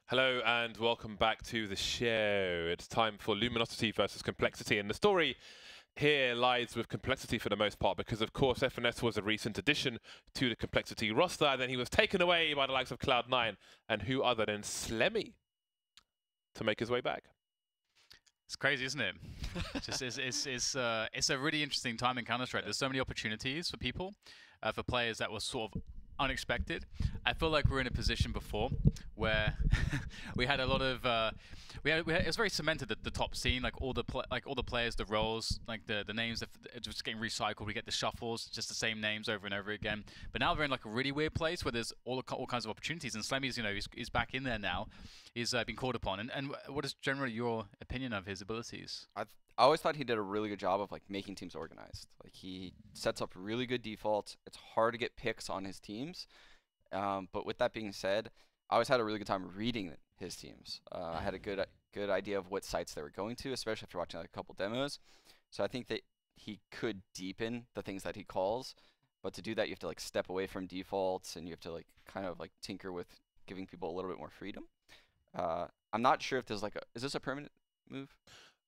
Hello and welcome back to the show. It's time for Luminosity versus Complexity, and the story here lies with Complexity for the most part because, of course, FNS was a recent addition to the Complexity roster, and then he was taken away by the likes of Cloud9 and who other than Slemmy to make his way back. It's crazy, isn't it? It's a really interesting time in Counter-Strike. There's so many opportunities for people, for players that were sort of unexpected. I feel like we're in a position before where we had a lot of it was very cemented at the top scene, like all the players, the roles, like the names that are just getting recycled. We get the shuffles, just the same names over and over again. But now we're in like a really weird place where there's all kinds of opportunities. And Slemmy's, he's back in there now. He's been called upon. And what is generally your opinion of his abilities? I always thought he did a really good job of like making teams organized. Like he sets up really good defaults. It's hard to get picks on his teams. But with that being said, I always had a really good time reading his teams. I had a good idea of what sites they were going to, especially after watching like a couple demos. So I think that he could deepen the things that he calls. But to do that, you have to like step away from defaults and you have to like kind of like tinker with giving people a little bit more freedom. I'm not sure if there's like is this a permanent move?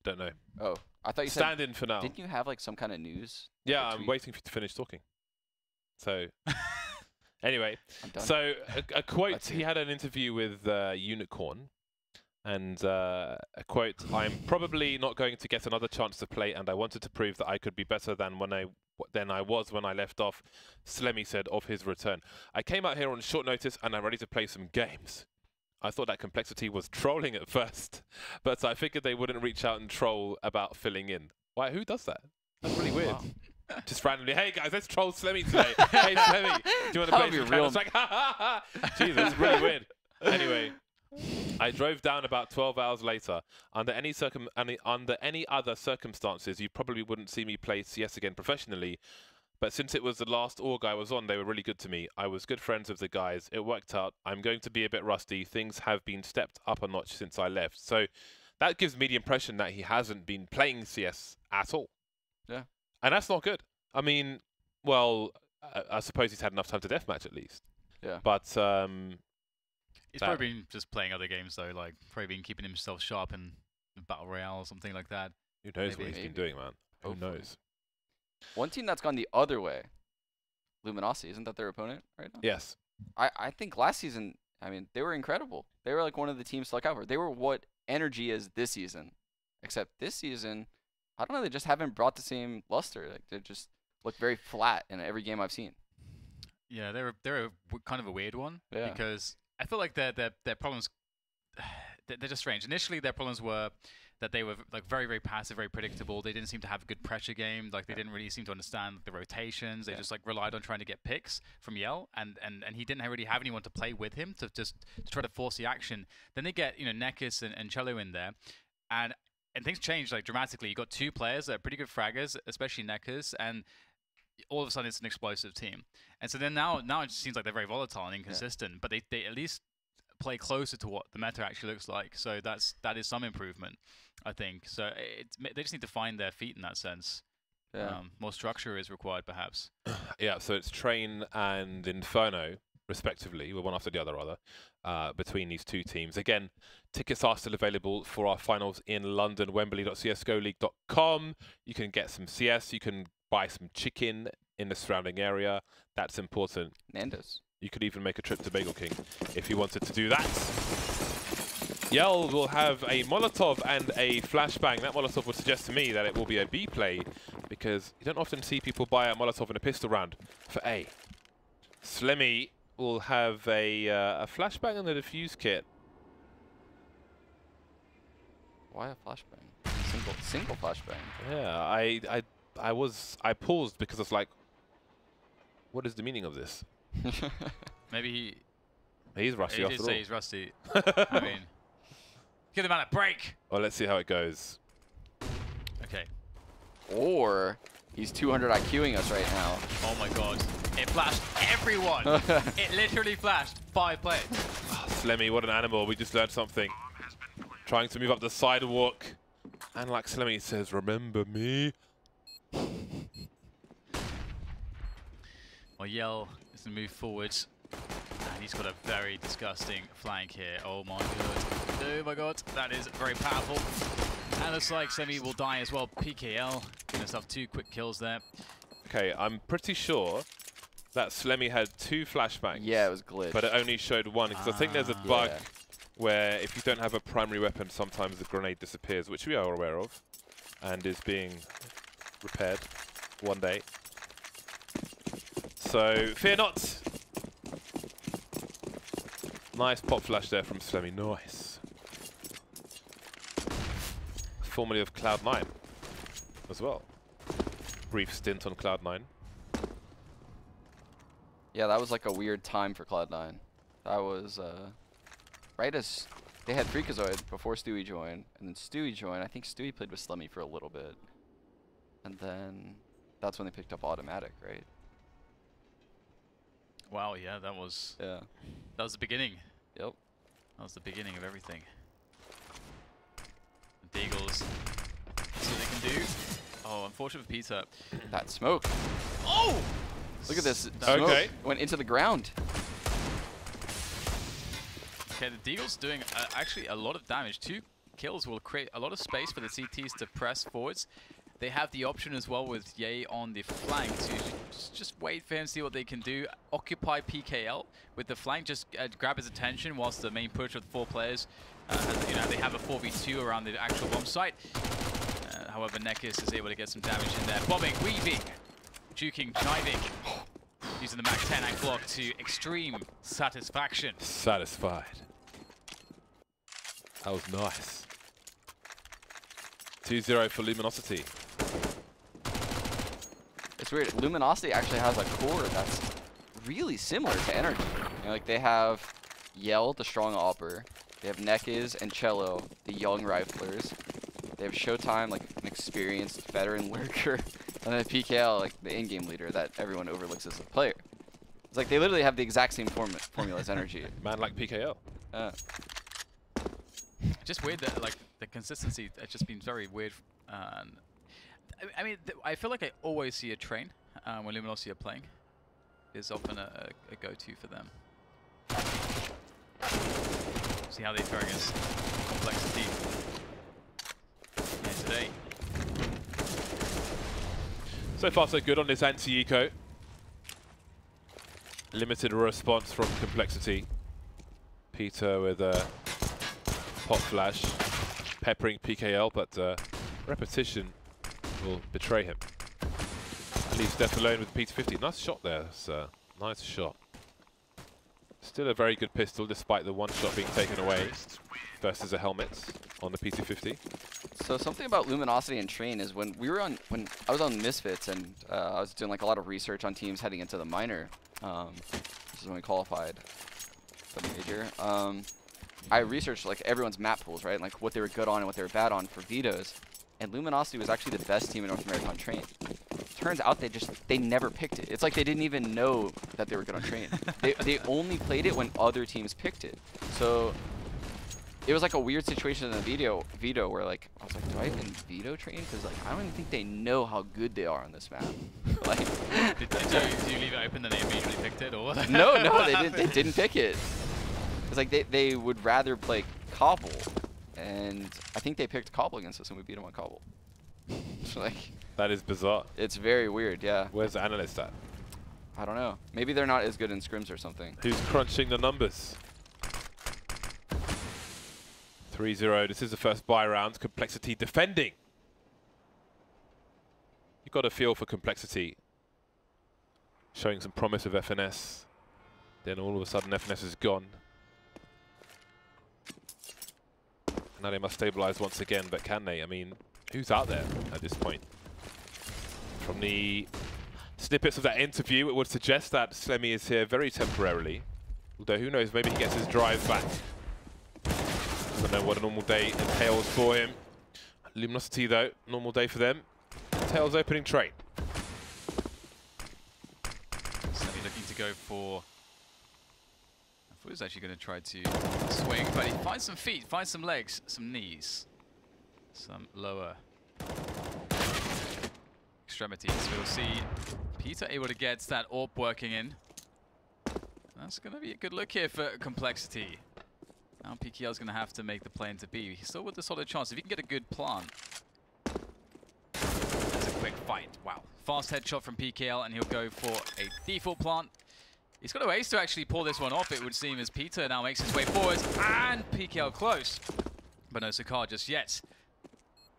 Don't know. Oh, I thought you said Stand in for now. Didn't you have like some kind of news? Yeah, I'm waiting for you to finish talking. So, anyway, so a quote. He had an interview with Unicorn, and a quote: "I'm probably not going to get another chance to play, and I wanted to prove that I could be better than I was when I left off." Slemmy said of his return, "I came out here on short notice, and I'm ready to play some games. I thought that Complexity was trolling at first, but I figured they wouldn't reach out and troll about filling in." Why? Who does that? That's really weird. Wow. Just randomly, hey guys, let's troll Slemmy today. Hey Slemmy, do you want to play some Counter? It's like, ha ha ha. Jesus, it's really weird. Anyway, I drove down about 12 hours later. Under any other circumstances, you probably wouldn't see me play CS again professionally. But since it was the last org I was on, they were really good to me. I was good friends with the guys. It worked out. I'm going to be a bit rusty. Things have been stepped up a notch since I left. So that gives me the impression that he hasn't been playing CS at all. Yeah. And that's not good. I mean, well, I suppose he's had enough time to deathmatch at least. Yeah. But he's probably been just playing other games though, like probably been keeping himself sharp in Battle Royale or something like that. Who knows what he's been doing, man? Who knows? One team that's gone the other way, Luminosity, isn't that their opponent right now? Yes. I think last season, I mean, they were incredible. They were like one of the teams to look out for. They were what Energy is this season. Except this season, I don't know, they just haven't brought the same luster. Like they just look very flat in every game I've seen. Yeah, they're kind of a weird one because I feel like their problems they're just strange. Initially, their problems were that they were like very, very passive, very predictable. They didn't seem to have a good pressure game. Like they didn't really seem to understand the rotations. They just like relied on trying to get picks from Yell, and he didn't really have anyone to play with him to try to force the action. Then they get Nekis and Cello in there, and things change like dramatically. You got two players that are pretty good fraggers, especially Nekis, and all of a sudden it's an explosive team. And so then now it seems like they're very volatile and inconsistent, but they at least play closer to what the meta actually looks like. So that is some improvement, I think. So they just need to find their feet in that sense. Yeah. More structure is required, perhaps. Yeah, so it's Train and Inferno, respectively, well, one after the other, rather, between these two teams. Again, tickets are still available for our finals in London, wembley.csgoleague.com. You can get some CS, you can buy some chicken in the surrounding area. That's important. Nando's. You could even make a trip to Bagel King if you wanted to do that. Yell will have a Molotov and a Flashbang. That Molotov would suggest to me that it will be a B play because you don't often see people buy a Molotov and a pistol round for A. Slemmy will have a Flashbang and a Defuse kit. Why a Flashbang? Single Flashbang. Yeah, I paused because I was like, what is the meaning of this? Maybe he's rusty after all. Say he's rusty. I mean, give the man a break. Well, let's see how it goes. Okay. Or he's 200 IQing us right now. Oh my god. It flashed everyone. It literally flashed 5 players. Oh, Slemmy, what an animal. We just learned something. Trying to move up the sidewalk. And like Slemmy says, remember me. Well, Yell is to move forward. he's got a very disgusting flank here. Oh my god. Oh my god. That is very powerful. And looks like Semi will die as well. PKL getting himself 2 quick kills there. Okay, I'm pretty sure that Slemmy had 2 flashbangs. Yeah, it was glitched. But it only showed 1, because I think there's a bug where if you don't have a primary weapon, sometimes the grenade disappears, which we are aware of, and is being repaired one day. So, fear not! Nice pop flash there from Slemmy, nice. Formerly of Cloud9 as well. Brief stint on Cloud9. Yeah, that was like a weird time for Cloud9. That was right as they had Freakazoid before Stewie joined, and then Stewie joined. I think Stewie played with Slemmy for a little bit, and then that's when they picked up Automatic, right? Wow, yeah, that was the beginning. Yep. That was the beginning of everything. The Deagles, see what they can do. Oh, unfortunate for Peter. That smoke. Oh! Look at this. Okay. Smoke went into the ground. Okay, the Deagles doing actually a lot of damage. 2 kills will create a lot of space for the CTs to press forwards. They have the option as well with Ye on the flank to just wait for him, see what they can do. Occupy PKL with the flank, just grab his attention whilst the main push of the 4 players, you know, they have a 4v2 around the actual bomb site. However, Nekis is able to get some damage in there. Bombing, weaving, juking, kniving, using the Mac 10 and Glock to extreme satisfaction. Satisfied. That was nice. 2-0 for Luminosity. It's weird. Luminosity actually has a core that's really similar to Energy. You know, like they have Yell, the strong AWPer. They have Nekiz and Cello, the young riflers. They have Showtime, like an experienced veteran lurker. And then PKL, like the in-game leader that everyone overlooks as a player. It's like they literally have the exact same formula as Energy. Man like PKL. Just weird that like the consistency has just been very weird. I mean, I feel like I always see a train when Luminosity are playing. Is often a go-to for them. See how they fare against Complexity here today. So far so good on this anti-eco. Limited response from Complexity. Peter with a pop flash, peppering PKL, but repetition will betray him. Leaves Death alone with Peter 50. Nice shot there. That's a nice shot. Still a very good pistol, despite the 1 shot being taken away versus a helmet on the P250. So something about Luminosity and Train is when I was on Misfits and I was doing like a lot of research on teams heading into the minor. This is when we qualified for the major. I researched like everyone's map pools, right? Like what they were good on and what they were bad on for vetoes. And Luminosity was actually the best team in North America on Train. Turns out they never picked it. It's like they didn't even know that they were good on Train. they only played it when other teams picked it. So it was like a weird situation in the veto where like I was like, do I even veto Train? Because like I don't even think they know how good they are on this map. Like, did you leave it open then they immediately picked it, or no, they didn't pick it. It's like they would rather play Cobble, and I think they picked Cobble against us and we beat them on Cobble. Like, that is bizarre. It's very weird, yeah. Where's the analyst at? I don't know. Maybe they're not as good in scrims or something. Who's crunching the numbers? 3-0. This is the first buy round. Complexity defending. You've got a feel for Complexity. Showing some promise of FNS. Then all of a sudden FNS is gone. Now they must stabilize once again, but can they? I mean, who's out there at this point? From the snippets of that interview, it would suggest that Slemmy is here very temporarily. Although, who knows, maybe he gets his drive back. I don't know what a normal day entails for him. Luminosity, though, normal day for them. Tails opening trade. Slemmy looking to go for... I thought he was actually going to try to swing, but he finds some feet, finds some legs, some knees, some lower extremities. We'll see Peter able to get that AWP working in. That's going to be a good look here for Complexity. Now PKL is going to have to make the play into B. He's still with a solid chance. If he can get a good plant. That's a quick fight. Wow. Fast headshot from PKL, and he'll go for a default plant. He's got a ways to actually pull this one off, it would seem, as Peter now makes his way forwards. And PKL close. But no Sakar just yet.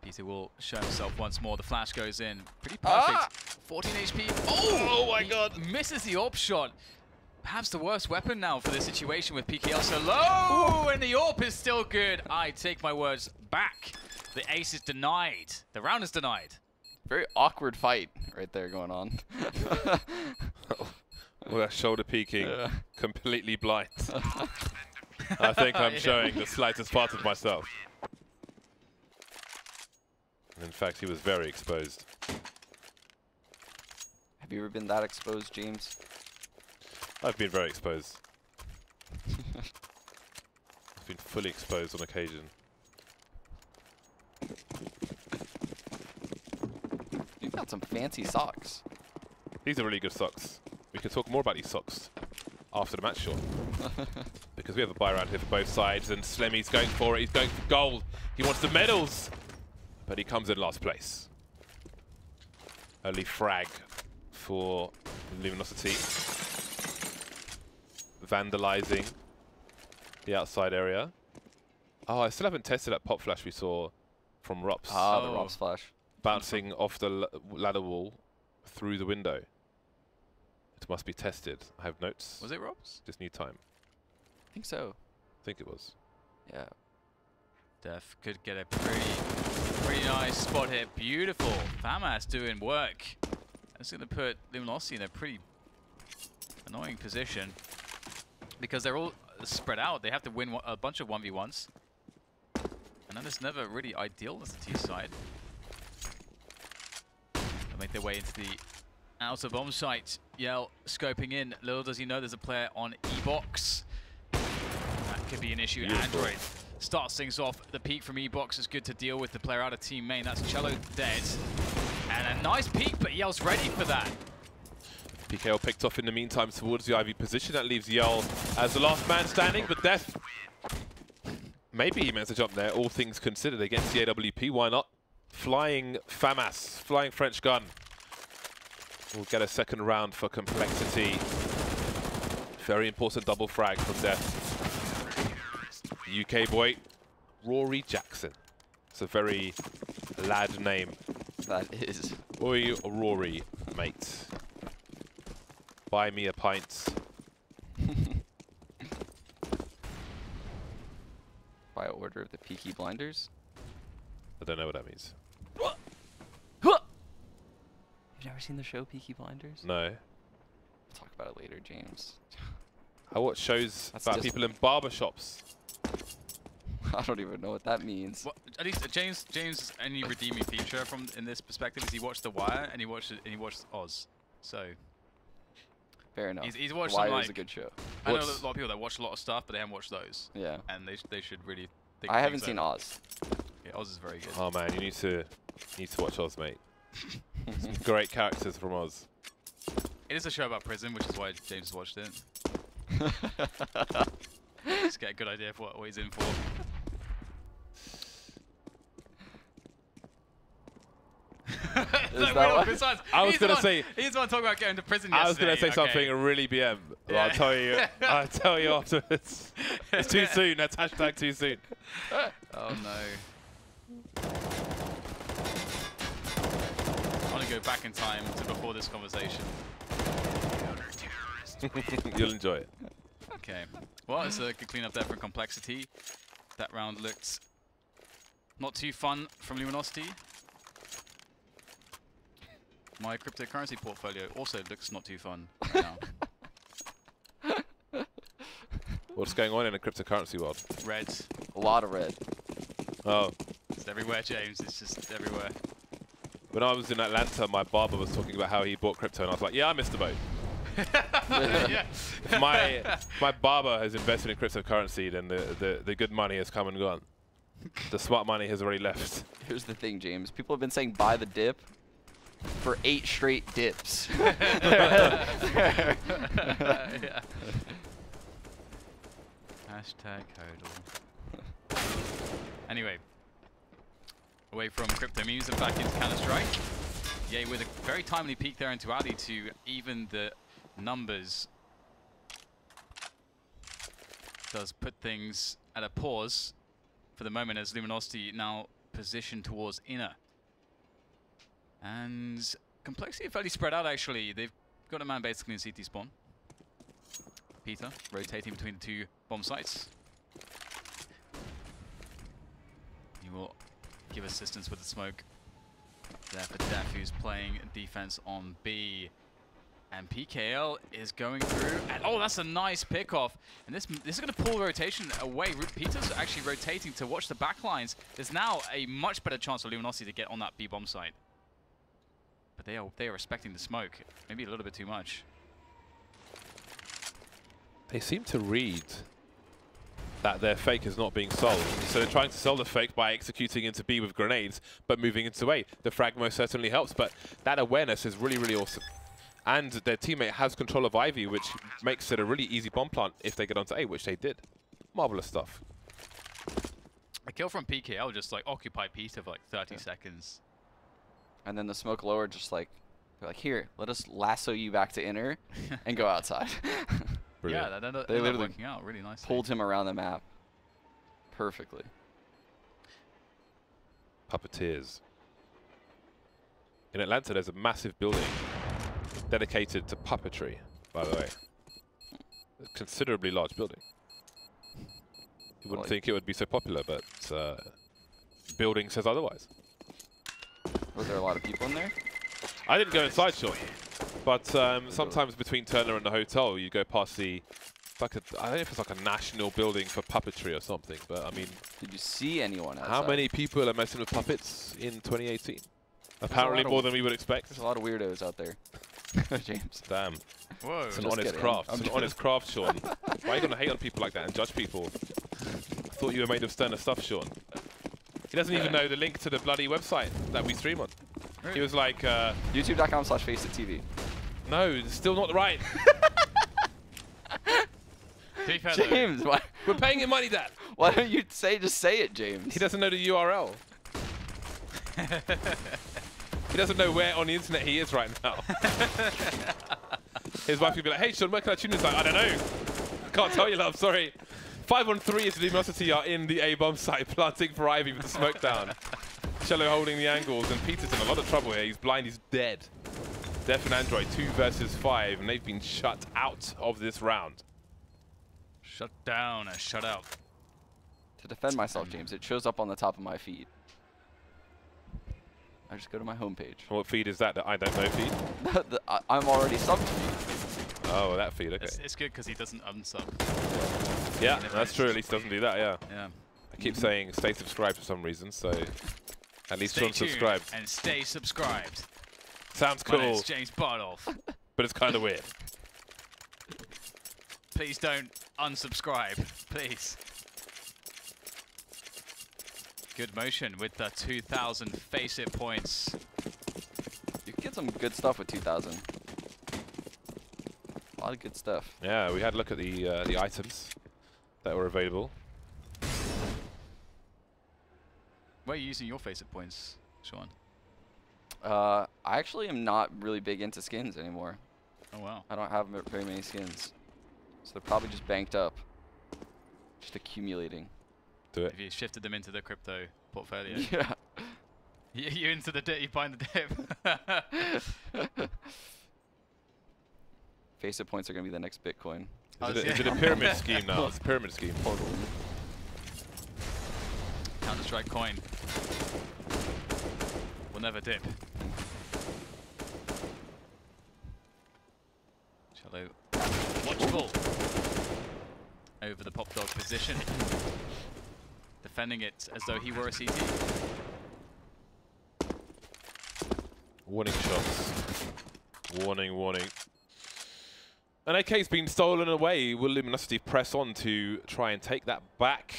Peter will show himself once more. The flash goes in. Pretty perfect. 14 HP. Oh my god. Misses the AWP shot. Perhaps the worst weapon now for this situation with PKL so low. And the AWP is still good. I take my words back. The ace is denied. The round is denied. Very awkward fight right there going on. Well, that shoulder peeking, completely blind. I think I'm showing the slightest part of myself. In fact, he was very exposed. Have you ever been that exposed, James? I've been very exposed. I've been fully exposed on occasion. You've got some fancy socks. These are really good socks. We can talk more about these socks after the match, sure. Because we have a buy around here for both sides, and Slemmy's going for it. He's going for gold. He wants the medals, but he comes in last place. Early frag for Luminosity. Vandalizing the outside area. Oh, I still haven't tested that pop flash we saw from Rops. Ah, the Rops flash. Bouncing off the ladder wall through the window. It must be tested. I have notes. Was it Robs? Just need time. I think so. I think it was. Yeah. Def could get a pretty nice spot here. Beautiful. FAMAS doing work. That's going to put Luminosity in a pretty annoying position because they're all spread out. They have to win a bunch of 1v1s. And that is never really ideal as the T side. They'll make their way into the outer bomb site. Yell scoping in. Little does he know there's a player on E-Box. That could be an issue. Beautiful. Android starts things off. The peek from E-Box is good to deal with. The player out of team main. That's Cello dead. And a nice peek, but Yell's ready for that. PKL picked off in the meantime towards the IV position. That leaves Yell as the last man standing, but Def, maybe he managed to jump there, all things considered, against the AWP. Why not? Flying FAMAS, flying French gun. We'll get a second round for Complexity. Very important double frag from Def. UK boy, Rory Jackson. It's a very lad name. That is. Oi, Rory, mate. Buy me a pint. By order of the Peaky Blinders? I don't know what that means. You've never seen the show Peaky Blinders? No. We'll talk about it later, James. I watch shows That's about just people in barbershops. I don't even know what that means. Well, at least James' only redeeming feature from in this perspective is he watched The Wire and he watched Oz. So fair enough. He's watched The Wire some, like, is a good show. I know a lot of people that watch a lot of stuff, but they haven't watched those. Yeah. And they should really think. I haven't seen Oz. Yeah, Oz is very good. Oh man, you need to watch Oz, mate. Some great characters from Oz. It is a show about prison, which is why James watched it. Just get a good idea of what he's in for. Is that what? Besides, I was gonna say he's the one talking about going to prison. I was gonna say something really BM. But Yeah. I'll tell you afterwards. It's too soon. That's hashtag too soon. Oh no. I want to go back in time to before this conversation. You'll enjoy it. Okay. Well, it's a good cleanup there for Complexity. That round looked not too fun from Luminosity. My cryptocurrency portfolio also looks not too fun right now. What's going on in the cryptocurrency world? Red. A lot of red. Oh. It's everywhere, James. It's just everywhere. When I was in Atlanta, my barber was talking about how he bought crypto, and I was like, yeah, I missed the boat. Yeah. If my barber has invested in cryptocurrency, then the good money has come and gone. The smart money has already left. Here's the thing, James. People have been saying buy the dip for 8 straight dips. Yeah. Hashtag hodl. Anyway, away from crypto memes and back into Counter-Strike. Yay, with a very timely peek there into Ali to even the numbers. Does put things at a pause for the moment as Luminosity now positioned towards inner. And complexity fairly spread out actually. They've got a man basically in CT spawn. Peter rotating between the two bomb sites. He will give assistance with the smoke. There for Def, who's playing defense on B. And PKL is going through, and oh, that's a nice pickoff. And this is going to pull rotation away. Peter's actually rotating to watch the backlines. There's now a much better chance for Luminosity to get on that B bomb site. But they are respecting the smoke, maybe a little bit too much. They seem to read that their fake is not being sold. So they're trying to sell the fake by executing into B with grenades, but moving into A. The frag most certainly helps, but that awareness is really, really awesome. And their teammate has control of Ivy, which makes it a really easy bomb plant if they get onto A, which they did. Marvelous stuff. A kill from PKL just like occupy Peter for like 30 seconds. And then the smoke lower just like, they're like, here, let us lasso you back to inner and go outside. Yeah, that ended up working out really nicely. Pulled him around the map perfectly. Puppeteers. In Atlanta, there's a massive building dedicated to puppetry, by the way. A considerably large building. You wouldn't think it would be so popular, but building says otherwise. Was there a lot of people in there? I didn't go inside, Sean. But sometimes between Turner and the hotel, you go past the, I don't know if it's like a national building for puppetry or something, but I mean... Did you see anyone outside? How many people are messing with puppets in 2018? Apparently more than we would expect. There's a lot of weirdos out there, James. Damn. Whoa. It's an honest craft. It's an honest craft, Sean. Why are you going to hate on people like that and judge people? I thought you were made of sterner stuff, Sean. He doesn't even know the link to the bloody website that we stream on. Really? He was like... YouTube.com/FACEIT. No, it's still not right. James, why? We're paying him money, Dad. Why don't you just say it, James? He doesn't know the URL. He doesn't know where on the internet he is right now. His wife could be like, hey, Sean, where can I tune this? Like, I don't know. I can't tell you, love, sorry. 5-on-3 is Luminosity are in the A-bomb site, planting for Ivy with the smoke down. Cello holding the angles, and Peter's in a lot of trouble here. He's blind, he's dead. Def and Android, 2 versus 5, and they've been shut out of this round. Shut down and shut out. To defend myself, James, it shows up on the top of my feed. I just go to my homepage. What feed is that? The I don't know feed? I'm already subbed feed. Oh, that feed, okay. It's good because he doesn't unsub. Yeah, that's true. At least he doesn't do that, yeah. Yeah. I keep saying stay subscribed for some reason, so at least Sean subscribed. And stay subscribed. Sounds cool. My name's James Bardolph. But it's kind of weird. Please don't unsubscribe, please. Good motion with the 2,000 FACEIT points. You can get some good stuff with 2,000. A lot of good stuff. Yeah, we had a look at the items that were available. Where are you using your FACEIT points, Sean? I actually am not really big into skins anymore. Oh, wow. I don't have very many skins. So they're probably just banked up. Just accumulating. Do it. Have you shifted them into the crypto portfolio? Yeah. You into the dip, you find the dip. FACEIT points are going to be the next Bitcoin. Is it a pyramid scheme now? It's a pyramid scheme. Counter-Strike coin. Will never dip. Cello watchful over the pop dog position. Defending it as though he were a CT. Warning shots. Warning, warning. An AK's been stolen away. Will Luminosity press on to try and take that back?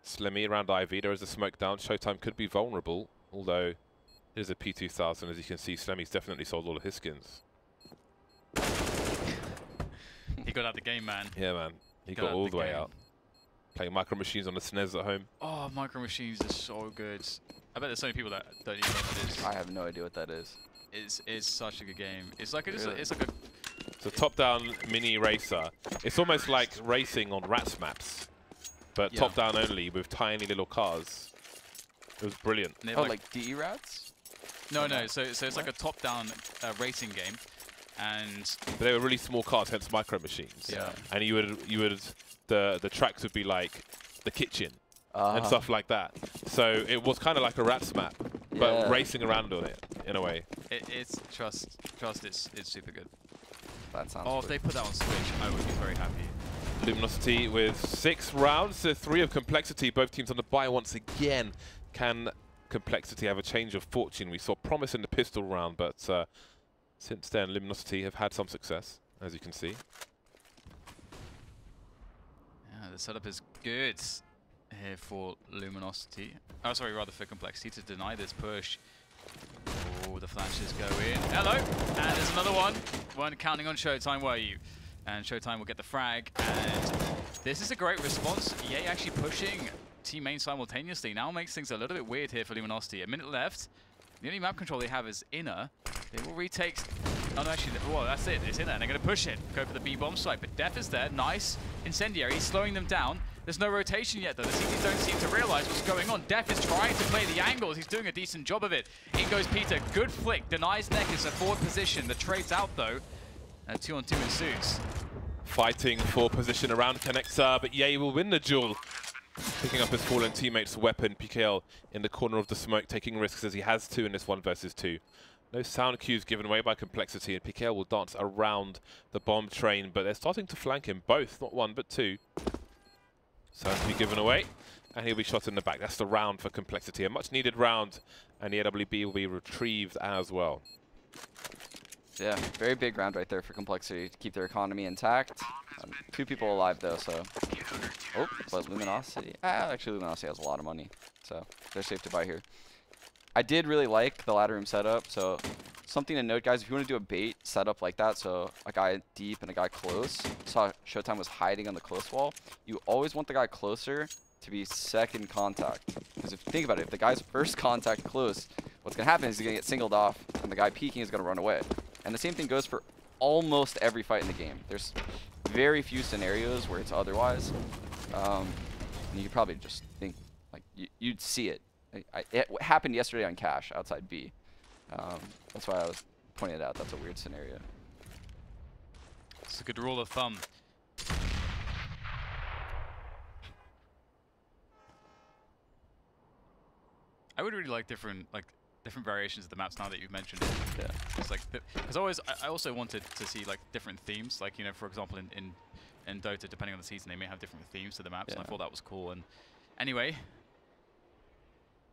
Slimmy around IV. There is a smoke down. Showtime could be vulnerable, although it is a P2000. As you can see, Slemmy's definitely sold all of his skins. He got out the game, man. Yeah, man. He got all the way out. Playing Micro Machines on the SNES at home. Oh, Micro Machines is so good. I bet there's so many people that don't even know what that is. I have no idea what that is. It's such a good game. It's like Really? it's like a. It's a top-down mini racer. It's almost like racing on Rats maps, but top-down only with tiny little cars. It was brilliant. Oh, like DE Rats? No. So it's like a top-down racing game, and but they were really small cars, hence Micro Machines. Yeah. And you would the tracks would be like the kitchen and stuff like that. So it was kind of like a Rats map, but racing around on it in a way. It's trust. It's super good. That sounds. Oh, if they put that on Switch, I would be very happy. Luminosity with 6 rounds, 3 of Complexity. Both teams on the bye once again. Can Complexity have a change of fortune? We saw promise in the pistol round, but since then Luminosity have had some success, as you can see. Yeah, the setup is good here for Luminosity. Oh, sorry, rather for Complexity to deny this push. Oh, the flashes go in. Hello! And there's another one. Weren't counting on Showtime, were you? And Showtime will get the frag. And this is a great response. EA actually pushing team main simultaneously. Now makes things a little bit weird here for Luminosity. A minute left. The only map control they have is inner. They will retake. Oh, no, actually, well, that's it. It's inner, and they're going to push it. Go for the B-bomb site. But Def is there. Nice. Incendiary. He's slowing them down. There's no rotation yet, though. The CTs don't seem to realize what's going on. Def is trying to play the angles. He's doing a decent job of it. In goes Peter. Good flick. Denies Nekis a forward position. The trade's out, though. 2-on-2 ensues. Fighting for position around Connector, but EA will win the duel. Picking up his fallen teammate's weapon, PKL in the corner of the smoke, taking risks as he has to in this 1 versus 2. No sound cues given away by Complexity, and PKL will dance around the bomb train, but they're starting to flank him, both, not 1 but 2. Sound to be given away, and he'll be shot in the back. That's the round for Complexity, a much needed round, and the AWB will be retrieved as well. Yeah, very big round right there for Complexity to keep their economy intact. 2 people alive though, so. Oh, but Luminosity. Actually, Luminosity has a lot of money, so they're safe to buy here. I did really like the ladder room setup, so something to note, guys, if you want to do a bait setup like that, so a guy deep and a guy close, saw Showtime was hiding on the close wall, you always want the guy closer to be second contact. Because if you think about it, if the guy's first contact close, what's going to happen is he's going to get singled off, and the guy peeking is going to run away. And the same thing goes for almost every fight in the game. There's very few scenarios where it's otherwise. And you could probably just think, like, you'd see it. It happened yesterday on Cash outside B. That's why I was pointing it out. That's a weird scenario. It's a good rule of thumb. I would really like different variations of the maps now that you've mentioned it. Yeah. It's like, because I also wanted to see like different themes, like, you know, for example, in Dota, depending on the season, they may have different themes to the maps, and I thought that was cool. And anyway,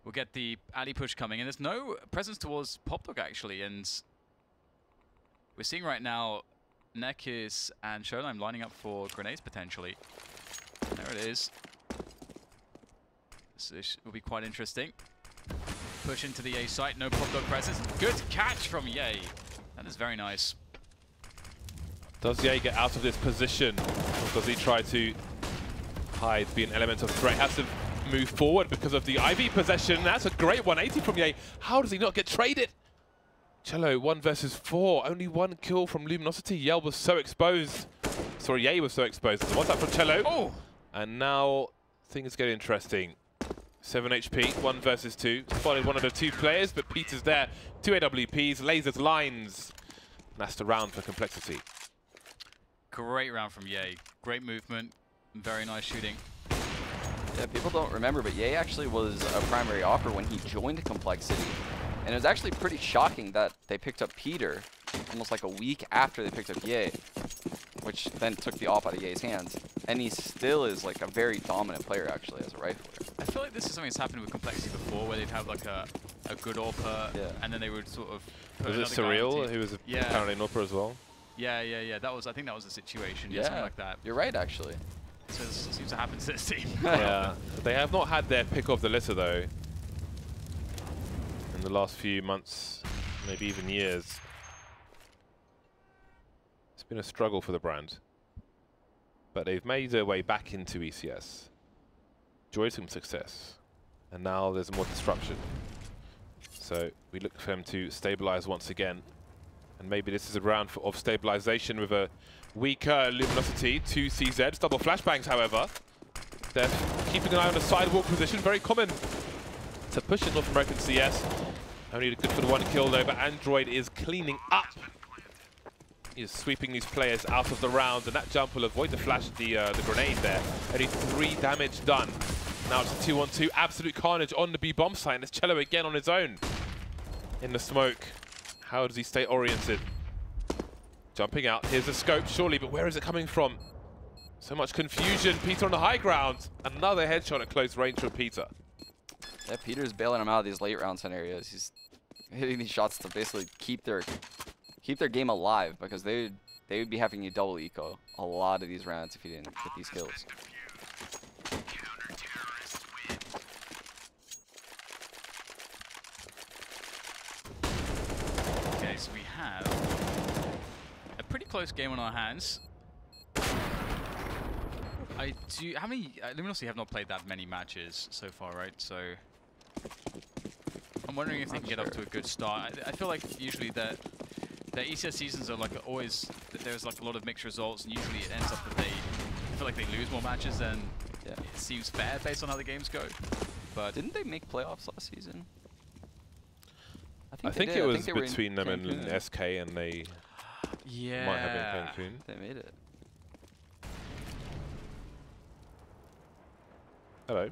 we'll get the alley push coming, and there's no presence towards Popdog actually, and we're seeing right now Nekis and Showtime lining up for grenades potentially. There it is. This will be quite interesting. Push into the A site, no Popdog presence. Good catch from Ye. That is very nice. Does Ye get out of this position? Or does he try to hide, be an element of threat? Has to move forward because of the IV possession. That's a great 180 from Ye. How does he not get traded? Cello, 1 versus 4. Only 1 kill from Luminosity. Yell was so exposed. Sorry, Ye was so exposed. So what's that from Cello? Oh! And now things get interesting. 7 HP, 1 versus 2. Spotted one of the 2 players, but Peter's there. 2 AWPs, lasers, lines. That's the round for Complexity. Great round from Ye. Great movement. Very nice shooting. Yeah, people don't remember, but Ye actually was a primary offer when he joined Complexity. And it was actually pretty shocking that they picked up Peter almost like a week after they picked up Ye, which then took the off out of Ye's hands. And he still is like a very dominant player actually as a rifler. I feel like this is something that's happened with Complexity before, where they'd have like a good AWPer, and then they would sort of put was it Surreal, who was apparently an AWPer as well? Yeah. That was, I think that was the situation. Yeah, something like that. You're right, actually. So this seems to happen to this team. Yeah, they have not had their pick of the litter though in the last few months, maybe even years. It's been a struggle for the brand. but they've made their way back into ECS. Enjoyed some success. And now there's more disruption. So we look for them to stabilize once again. And maybe this is a round of stabilization with a weaker Luminosity. 2 CZs, double flashbangs, however. They're keeping an eye on the sidewalk position. Very common to push in North American CS. Only good for the 1 kill though, but Android is cleaning up. He is sweeping these players out of the round, and that jump will avoid the flash, the grenade there. Only 3 damage done. Now it's a 2-on-2, absolute carnage on the B bomb site, and it's Cello again on his own in the smoke. How does he stay oriented? Jumping out, here's a scope surely, but where is it coming from? So much confusion. Peter on the high ground. Another headshot at close range from Peter. Yeah, Peter's bailing him out of these late round scenarios. He's hitting these shots to basically keep their game alive, because they would be having you double eco a lot of these rounds if you didn't get these kills. Okay, so we have a pretty close game on our hands. How many? Luminosity have not played that many matches so far, right? So I'm wondering if they can get off to a good start. I feel like usually the ECS seasons are like always, there's like a lot of mixed results, and usually it ends up that I feel like they lose more matches than it seems fair based on how the games go. But didn't they make playoffs last season? I think it was between them and SK, and they might have been Cancun. They made it. Hello.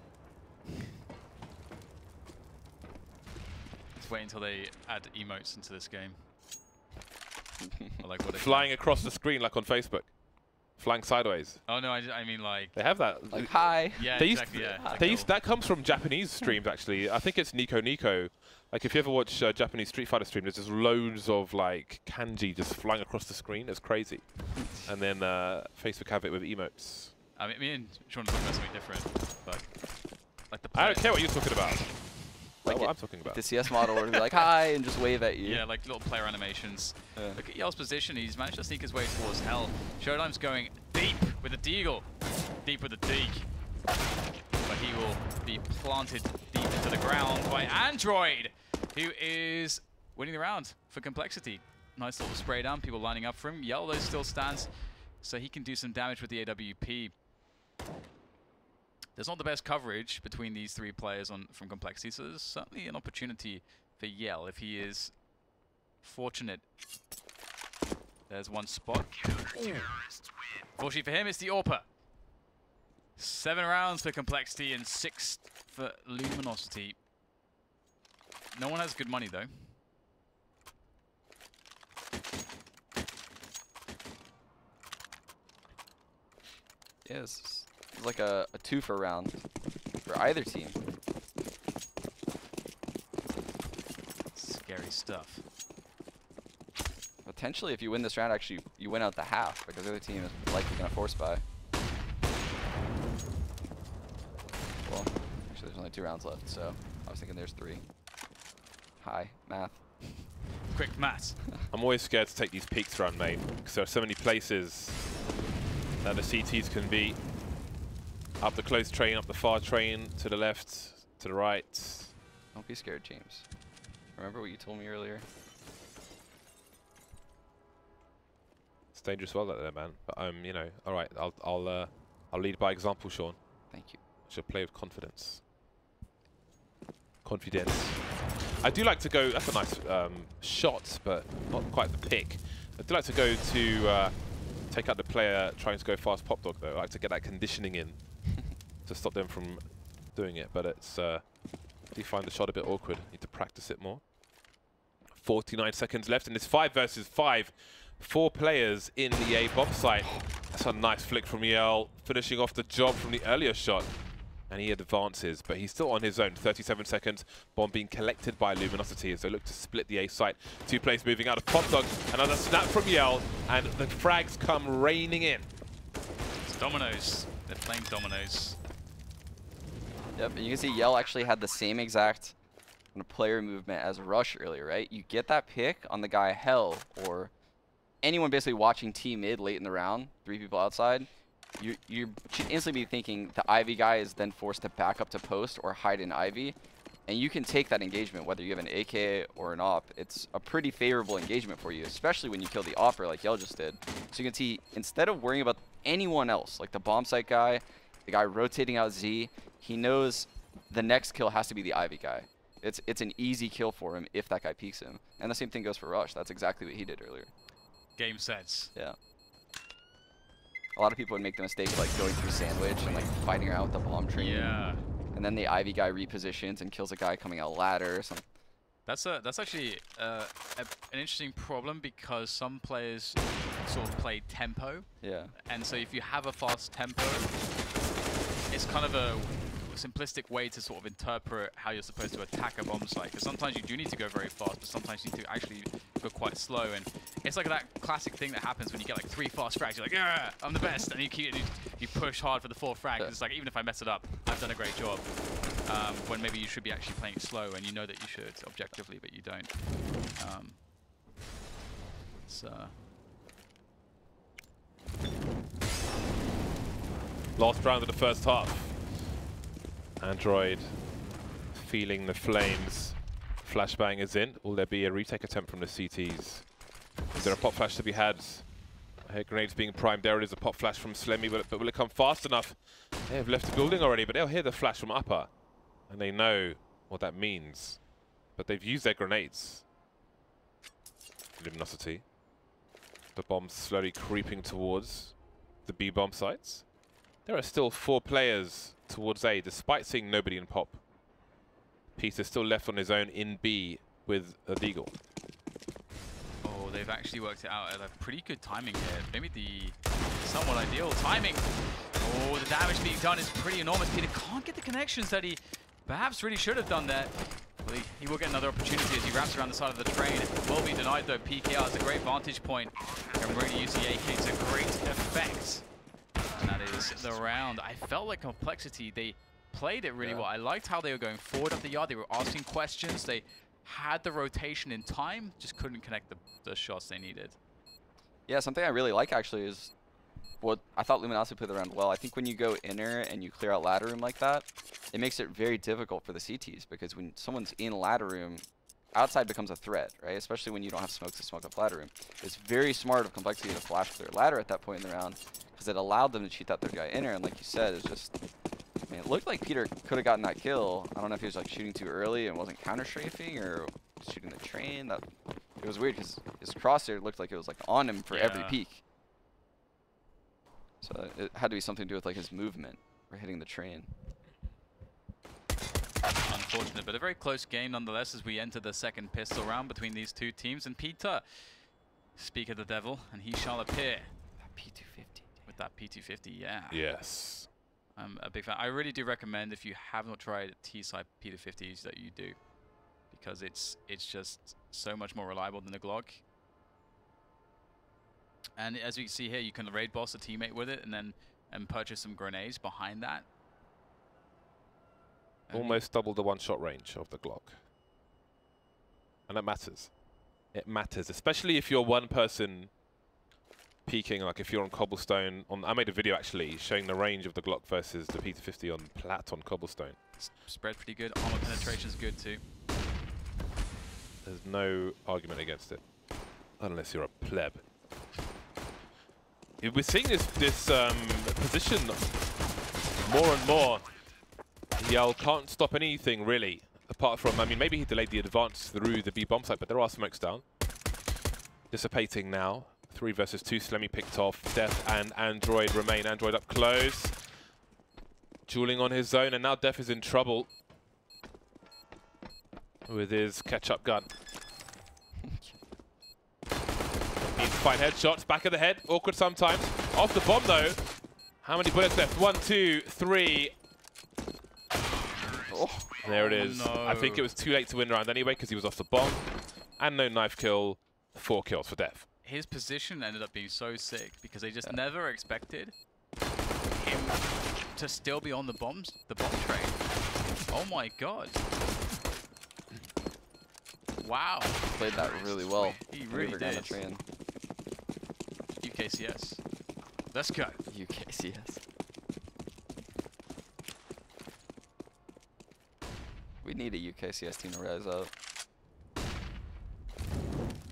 Let's wait until they add emotes into this game. Like what flying across the screen like on Facebook. Flying sideways. Oh no, I mean like... They have that. Like hi. Yeah, they exactly, that comes from Japanese streams actually. I think it's Nico Nico. Like if you ever watch Japanese Street Fighter stream, there's just loads of like kanji just flying across the screen. It's crazy. And then Facebook have it with emotes. I mean, me and Sean are talking about something different, but like the... I don't care what you're talking about. Like what I'm talking about. The CS model would be like hi and just wave at you. Yeah, like little player animations. Look at Yell's position. He's managed to sneak his way towards Hell. Showtime's going deep with a deagle. Deep with a deek. But he will be planted deep into the ground by Android, who is winning the round for Complexity. Nice little spray down. People lining up for him. Yell though still stands, so he can do some damage with the AWP. There's not the best coverage between these 3 players from Complexity, so there's certainly an opportunity for Yell if he is fortunate. There's one spot. Fortunately for him, it's the AWPer. 7 rounds for Complexity and 6 for Luminosity. No one has good money though. Yes. It's like a 2 round for either team. Scary stuff. Potentially, if you win this round, actually, you win out the half, because the other team is likely going to force buy. Well, actually, there's only 2 rounds left, so I was thinking there's 3. Hi, math. Quick math. I'm always scared to take these peaks around main, because there are so many places that the CTs can be. Up the close train, up the far train, to the left, to the right. Don't be scared, James. Remember what you told me earlier? It's dangerous well there, man. But you know, all right. I'll lead by example, Sean. Thank you. I should play with confidence. Confidence. I do like to go. That's a nice shot, but not quite the pick. I do like to go to take out the player trying to go fast pop dog though. I like to get that conditioning in to stop them from doing it, but it's do you find the shot a bit awkward? Need to practice it more. 49 seconds left, and it's 5 versus 5. 4 players in the A bomb site. That's a nice flick from Yell, finishing off the job from the earlier shot. And he advances, but he's still on his own. 37 seconds, bomb being collected by Luminosity as they look to split the A site. 2 players moving out of pop dog. Another snap from Yell, and the frags come raining in. It's dominoes. They're playing dominoes. Yep, and you can see Yell actually had the same exact player movement as Rush earlier, right? You get that pick on the guy Hell, or anyone basically watching T mid late in the round, 3 people outside. you should instantly be thinking the Ivy guy is then forced to back up to post or hide in Ivy. And you can take that engagement, whether you have an AK or an AWP. It's a pretty favorable engagement for you, especially when you kill the AWPer like Yell just did. So you can see, instead of worrying about anyone else, like the bomb site guy, the guy rotating out Z, he knows the next kill has to be the Ivy guy. It's an easy kill for him if that guy peeks him. And the same thing goes for Rush. That's exactly what he did earlier. Game sets. Yeah. A lot of people would make the mistake of like going through sandwich and like fighting around with the bomb train. Yeah. And then the Ivy guy repositions and kills a guy coming out ladder or something. That's actually an interesting problem because some players sort of play tempo. Yeah. And so if you have a fast tempo, it's kind of a simplistic way to sort of interpret how you're supposed to attack a bomb site. Because sometimes you do need to go very fast, but sometimes you need to actually go quite slow. And it's like that classic thing that happens when you get like 3 fast frags. You're like, yeah, I'm the best, and you push hard for the 4th frag. It's like, even if I mess it up, I've done a great job. When maybe you should be actually playing it slow, and you know that you should objectively, but you don't. Last round of the first half. Android feeling the flames. Flashbang is in. Will there be a retake attempt from the CTs? Is there a pop flash to be had? I hear grenades being primed. There it is, a pop flash from Slemmy, but will it come fast enough? They have left the building already, but they'll hear the flash from upper. And they know what that means. But they've used their grenades. Luminosity. The bombs slowly creeping towards the B bomb sites. There are still 4 players towards A, despite seeing nobody in pop. Peter's still left on his own in B with a Deagle. Oh, they've actually worked it out at a pretty good timing here. Maybe the somewhat ideal timing. Oh, the damage being done is pretty enormous. Peter can't get the connections that he perhaps really should have done there. Well, he will get another opportunity as he wraps around the side of the train. It will be denied though. PKR has a great vantage point. And really use the AK to great effect. And that is the round. I felt like Complexity, they played it really well. I liked how they were going forward up the yard. They were asking questions. They had the rotation in time, just couldn't connect the shots they needed. Yeah, something I really like actually is what I thought Luminosity played the round well. I think when you go inner and you clear out ladder room like that, it makes it very difficult for the CTs because when someone's in ladder room, outside becomes a threat, right? Especially when you don't have smokes to smoke up ladder room. It's very smart of Complexity to flash clear ladder at that point in the round because it allowed them to cheat that third guy inner. And like you said, it's just, I mean, it looked like Peter could have gotten that kill. I don't know if he was like shooting too early and wasn't counter strafing or shooting the train. That it was weird because his crosshair looked like it was like on him for every peek. So it had to be something to do with like his movement or hitting the train. Unfortunate, but a very close game nonetheless as we enter the second pistol round between these two teams. And Peter, speak of the devil, and he shall appear. That P250. With that P250, yeah. Yes. I'm a big fan. I really do recommend, if you have not tried T-Side P250s, that you do. Because it's just so much more reliable than the Glock. And as you can see here, you can raid boss a teammate with it and purchase some grenades behind that. Almost double the one-shot range of the Glock. And that matters. It matters, especially if you're one person peeking, like if you're on cobblestone. I made a video actually showing the range of the Glock versus the P250 on plat on cobblestone. Spread pretty good. Armor penetration's good too. There's no argument against it, unless you're a pleb. We're seeing this position more and more. Yell can't stop anything really, apart from, I mean, maybe he delayed the advance through the B bomb site, but there are smokes down. Dissipating now. 3 versus 2. Slemmy picked off. Def and Android remain. Android up close. Dueling on his zone, and now Def is in trouble with his catch-up gun. Needs to find headshots. Back of the head. Awkward sometimes. Off the bomb though. How many bullets left? 1, 2, 3. Oh, there it is. No. I think it was too late to win the round anyway because he was off the bomb. And no knife kill. 4 kills for Def. His position ended up being so sick because they just never expected him to still be on the bomb train. Oh my god. Wow. He played that really well. He really did. The train. UKCS. Let's go. UKCS. We need a UKCS team to rise up.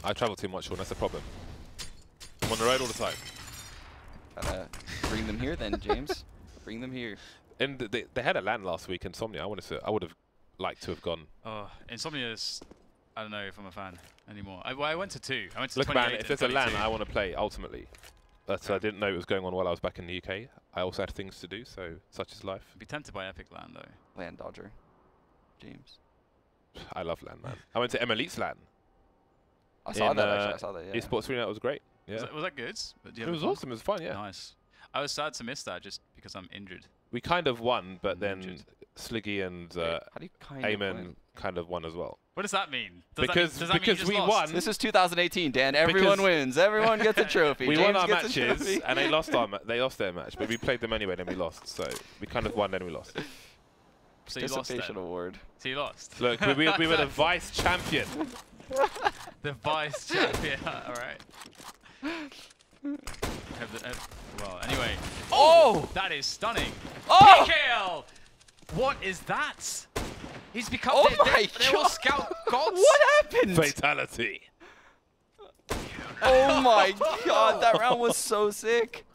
I travel too much, Sean. That's the problem. I'm on the road all the time. Gotta bring them here then, James. Bring them here. And they had a LAN last week, Insomnia. I would have liked to have gone. Oh, Insomnia's. I don't know if I'm a fan anymore. I went to 2. I went to Look, man, if there's a 22. LAN, I want to play ultimately. But I didn't know it was going on while I was back in the UK. I also had things to do, so such is life. I'd be tempted by Epic LAN though. LAN Dodger. James. I love LAN, man. I went to MLE's LAN. I saw that actually. I saw that. Yeah. Esports Arena, was great. Yeah. Was that good? It was awesome. It was fun. Yeah. Nice. I was sad to miss that just because I'm injured. We kind of won, but then Sliggy and Eamon kind of won as well. What does that mean? Because we lost? won. This is 2018, Dan. Everyone wins. Everyone gets a trophy. We James won our gets matches, and they lost their match. But we played them anyway, then we lost. So we kind of won, then we lost. So you lost then? Award. So you lost. Look, we were the vice champion. The vice champion. All right. Well, anyway. Oh! That is stunning. Oh! PKL! What is that? He's become. Oh they're all scout gods. What happened? Fatality. Oh my god, that round was so sick.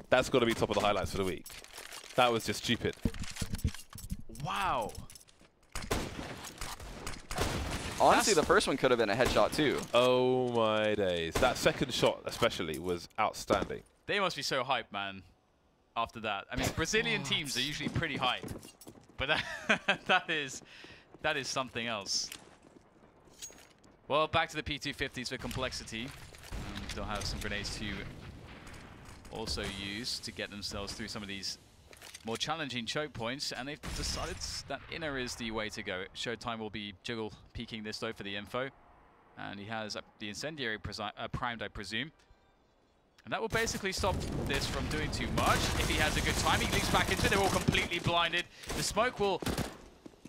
That's got to be top of the highlights for the week. That was just stupid. Wow. Honestly, the first one could have been a headshot too. Oh my days. That second shot especially was outstanding. They must be so hyped, man, after that. I mean, Brazilian teams are usually pretty hyped. But that is something else. Well, back to the P250s for complexity. They'll have some grenades to also use to get themselves through some of these more challenging choke points, and they've decided that inner is the way to go. Showtime will be Jiggle peeking this though for the info, and he has the incendiary primed, I presume. And that will basically stop this from doing too much. If he has a good time, he leaps back into it. They're all completely blinded. The smoke will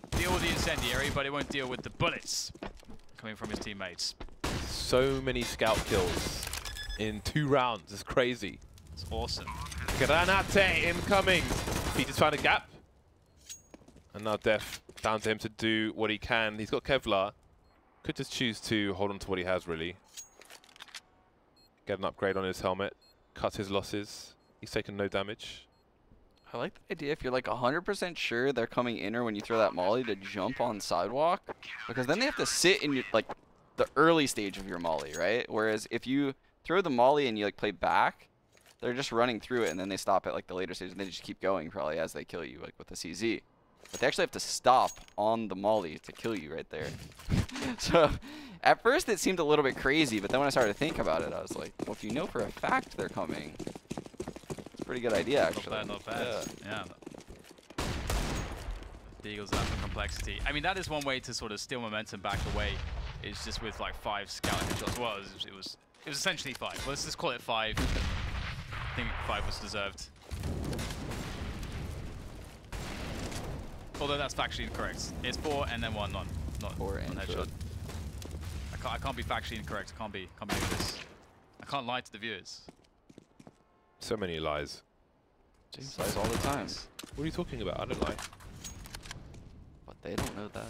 deal with the incendiary, but it won't deal with the bullets coming from his teammates. So many scout kills in 2 rounds. It's crazy. It's awesome. Granate incoming. He just found a gap. And now Def down to him to do what he can. He's got Kevlar. Could just choose to hold on to what he has, really. Get an upgrade on his helmet. Cut his losses. He's taken no damage. I like the idea if you're like 100% sure they're coming inner when you throw that molly to jump on sidewalk. Because then they have to sit in your, like the early stage of your molly, right? Whereas if you throw the molly and you like play back, they're just running through it and then they stop at like the later stage and they just keep going probably as they kill you, like with the CZ. But they actually have to stop on the molly to kill you right there. So at first it seemed a little bit crazy, but then when I started to think about it, I was like, well, if you know for a fact they're coming, it's a pretty good idea actually. Not bad. Yeah. Deagle's out for complexity. I mean, that is one way to sort of steal momentum back away. It's just with like 5 scout headshots. Well, it was essentially 5. Well, let's just call it 5. I think 5 was deserved. Although that's factually incorrect. It's 4 and then 1 not 4 and headshot. I can't be factually incorrect. I can't be doing this. I can't lie to the viewers. So many lies. James lies all the time. What are you talking about? I don't lie. But they don't know that.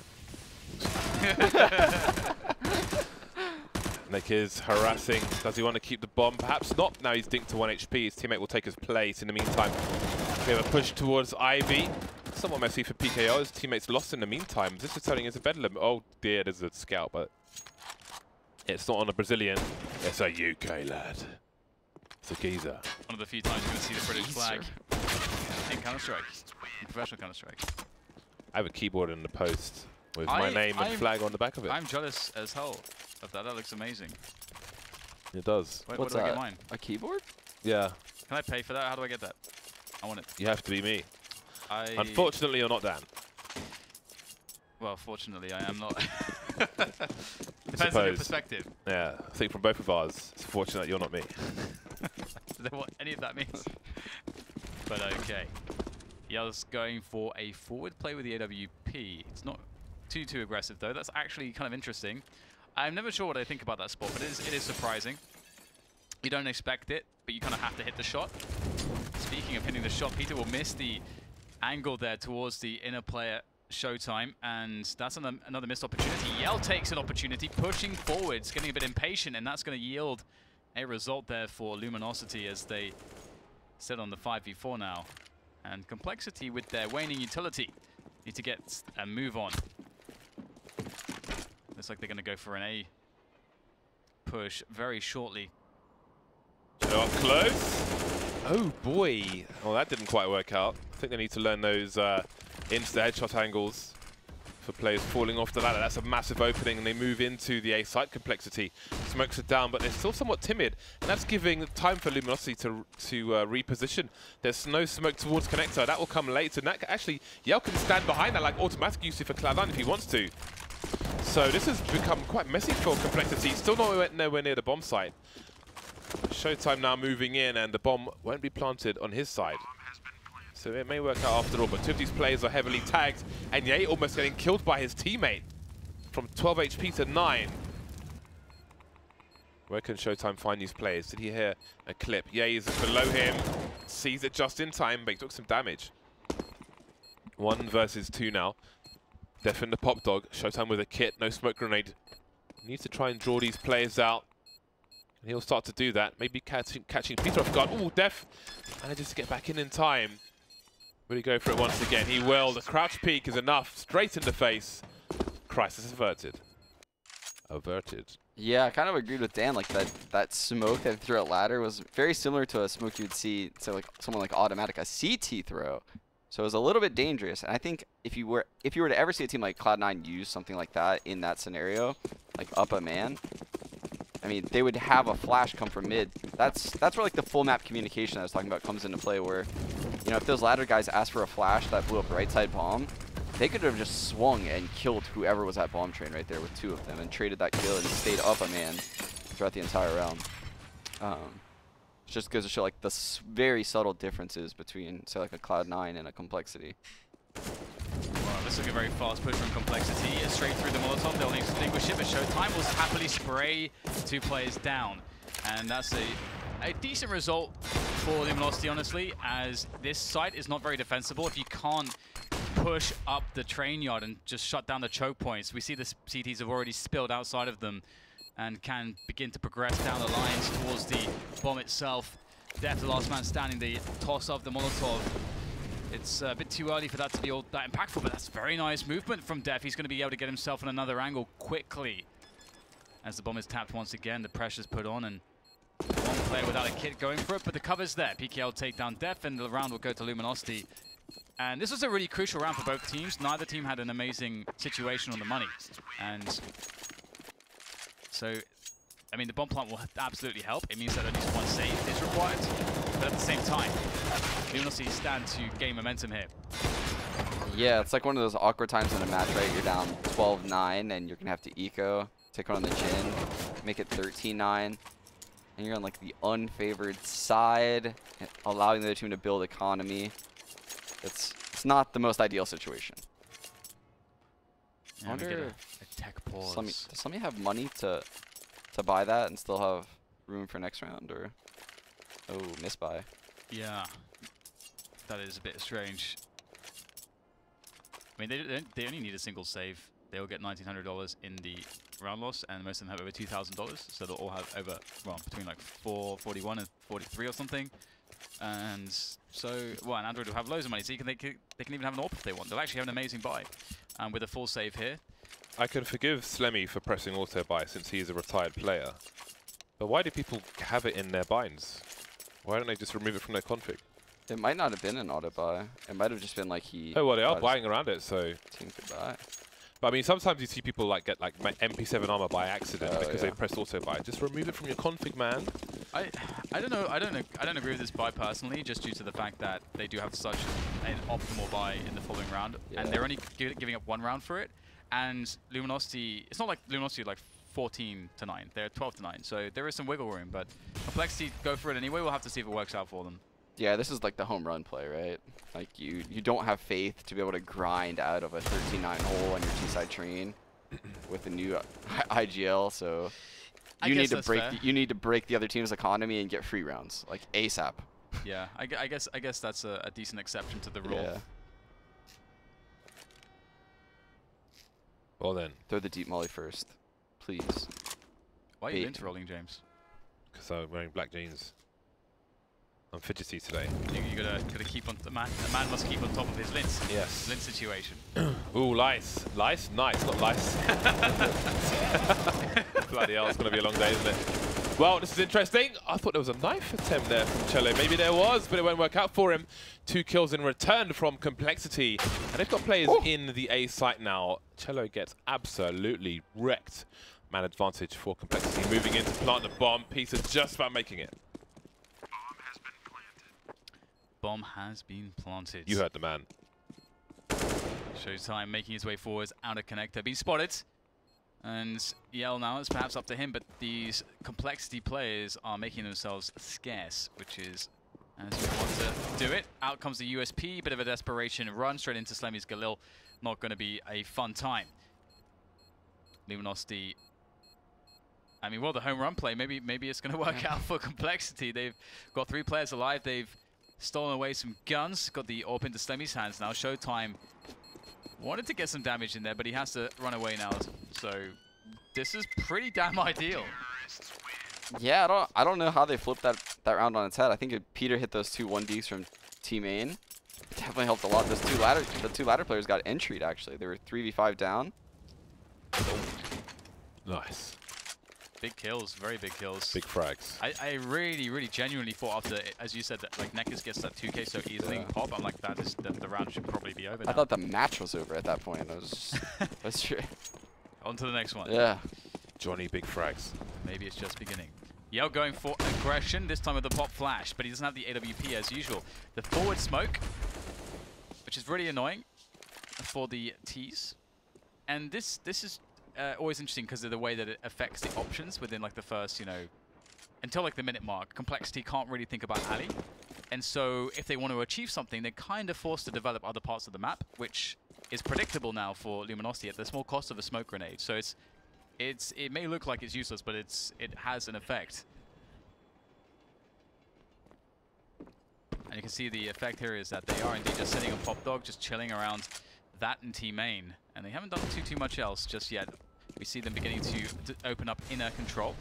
Nick is harassing. Does he want to keep the bomb? Perhaps not. Now he's dinked to 1 HP. His teammate will take his place. In the meantime, we have a push towards Ivy. Somewhat messy for PKO. His teammate's lost in the meantime. This is turning into bedlam. Oh dear, there's a scout, but it's not on a Brazilian. It's a UK lad. It's a geezer. One of the few times you're going to see the British flag in Counter-Strike, in professional Counter-Strike. I have a keyboard in the post with my name and flag on the back of it. I'm jealous as hell of that. That looks amazing. It does. Wait, What's where do that? I get mine? A keyboard? Yeah. Can I pay for that? How do I get that? I want it. You have to be me. Unfortunately, you're not Dan. Well, fortunately, I am not. Depends on your perspective. Yeah, I think from both of ours, it's fortunate you're not me. I don't know what any of that means. But okay. Yell's going for a forward play with the AWP. It's not too aggressive, though. That's actually kind of interesting. I'm never sure what I think about that spot, but it is surprising. You don't expect it. but you kind of have to hit the shot. Speaking of hitting the shot, Peter will miss the angle there towards the inner player Showtime, and that's another missed opportunity. Yell takes an opportunity, pushing forwards, getting a bit impatient, and that's going to yield a result there for Luminosity as they sit on the 5v4 now. And Complexity, with their waning utility, need to get a move on. Looks like they're going to go for an A push very shortly. So up close. Oh boy. Well, that didn't quite work out. I think they need to learn those into the headshot angles for players falling off the ladder. That's a massive opening, and they move into the A site. Complexity smokes it down, but they're still somewhat timid, and that's giving time for Luminosity to reposition. There's no smoke towards Connector. That will come later, and that actually, Yell can stand behind that like automatic usage for Cloud9 if he wants to. So this has become quite messy for Complexity. Still nowhere near the bomb site. Showtime now moving in, and the bomb won't be planted on his side. So it may work out after all, but two of these players are heavily tagged, and Ye almost getting killed by his teammate from 12 HP to 9. Where can Showtime find these players? Did he hear a clip? Ye is below him, sees it just in time, but he took some damage. 1 versus 2 now. Def in the pop dog. Showtime with a kit, no smoke grenade. He needs to try and draw these players out. And he'll start to do that. Maybe catching Peter off guard. Ooh, Def manages to get back in time. Will he go for it once again? He will. The crouch peek is enough. Straight in the face. Crisis averted. Averted. Yeah, I kind of agreed with Dan. Like that smoke that threw at ladder was very similar to a smoke you would see, so like someone like Automatic, a CT throw. So it was a little bit dangerous. And I think if you were to ever see a team like Cloud9 use something like that in that scenario, like up a man, I mean, they would have a flash come from mid. That's where like the full map communication I was talking about comes into play, where, you know, if those ladder guys asked for a flash that blew up right side bomb, they could have just swung and killed whoever was at bomb train right there with 2 of them and traded that kill and stayed up a man throughout the entire round. It just goes to show like the very subtle differences between, say, like a Cloud9 and a Complexity. Well, this is a very fast push from Complexity. Straight through the Molotov, they'll extinguish it, but Showtime will happily spray 2 players down. And that's a decent result for Luminosity, honestly, as this site is not very defensible. If you can't push up the train yard and just shut down the choke points, we see the CTs have already spilled outside of them and can begin to progress down the lines towards the bomb itself. Def, the last man standing, the toss of the Molotov. It's a bit too early for that to be all that impactful, but that's very nice movement from Def. He's going to be able to get himself on another angle quickly. As the bomb is tapped once again, the pressure's put on, and one player without a kit going for it, but the cover's there. PKL take down Def, and the round will go to Luminosity. And this was a really crucial round for both teams. Neither team had an amazing situation on the money. And so, I mean, the bomb plant will absolutely help. It means that at least 1 save is required. But at the same time, Luminosity stand to gain momentum here. Yeah, it's like one of those awkward times in a match, right? You're down 12-9, and you're going to have to eco, take one on the chin, make it 13-9. And you're on like the unfavored side, allowing the other team to build economy. It's not the most ideal situation. Yeah, I wonder a tech pause. Does somebody have money to buy that and still have room for next round, or misbuy? Yeah, that is a bit strange. I mean, they only need a single save. They will get $1,900 in the round loss, and most of them have over $2,000. So they'll all have over, well, between like 441 and 43 or something. And so, well, and Android will have loads of money, so they can even have an AWP if they want. They'll actually have an amazing buy with a full save here. I can forgive Slemmy for pressing auto buy since he's a retired player. But why do people have it in their binds? Why don't they just remove it from their config? It might not have been an auto buy. It might have just been like he... Oh, well, they are buying around it, so... Team could buy. But I mean, sometimes you see people like get like MP7 armor by accident because they pressed auto buy. Just remove it from your config, man. I don't know. I don't agree with this buy personally, just due to the fact that they do have such an optimal buy in the following round, and they're only giving up 1 round for it. And Luminosity, it's not like Luminosity like 14-9. They're 12-9, so there is some wiggle room. But Complexity go for it anyway. We'll have to see if it works out for them. Yeah, this is like the home run play, right? Like you don't have faith to be able to grind out of a 13-9 hole on your T-side train with the new IGL, so you need to break the other team's economy and get free rounds like ASAP. Yeah, I guess that's a decent exception to the rule. Yeah. Well then. Throw the deep molly first, please. Why are you into rolling, James? Because I'm wearing black jeans. I'm fidgety today. You gotta keep on. The man must keep on top of his lints. Yes. Lint situation. Ooh, lice. Lice? Nice, not lice. Bloody hell, it's gonna be a long day, isn't it? Well, this is interesting. I thought there was a knife attempt there from Cello. Maybe there was, but it won't work out for him. 2 kills in return from Complexity. And they've got players in the A site now. Cello gets absolutely wrecked. Man advantage for Complexity. Moving in to plant the bomb. Peter just about making it. Bomb has been planted. You heard the man. Showtime making his way forwards out of connector. Being spotted. And Yell now, it's perhaps up to him, but these Complexity players are making themselves scarce, which is as we want to do it. Out comes the USP, bit of a desperation run straight into Slemmy's Galil. Not going to be a fun time. Luminosity. I mean, well, the home run play, maybe it's going to work out for Complexity. They've got 3 players alive. They've stolen away some guns. Got the AWP into Slemmy's hands now. Showtime wanted to get some damage in there, but he has to run away now. So this is pretty damn ideal. Yeah, I don't know how they flipped that round on its head. I think Peter hit those 2 1Ds from Team Main. It definitely helped a lot. The 2 ladder players got entry'd actually. They were 3v5 down. Nice. Big kills, very big kills. Big frags. I really genuinely thought after, as you said, that like Nekkers gets that 2K so easily pop, I'm like, the round should probably be over now. I thought the match was over at that point. That's true. On to the next one. Yeah. Johnny big frags. Maybe it's just beginning. Yell going for aggression, this time with the pop flash, but he doesn't have the AWP as usual. The forward smoke, which is really annoying for the T's. And this is always interesting because of the way that it affects the options within like the first, until like the minute mark. Complexity can't really think about Ali. And so if they want to achieve something, they're kind of forced to develop other parts of the map, which is predictable now for Luminosity at the small cost of a smoke grenade. So it may look like it's useless, but it has an effect. And you can see the effect here is that they are indeed just sitting on Pop Dog, just chilling around that and Team Main. And they haven't done too much else just yet. We see them beginning to open up inner control.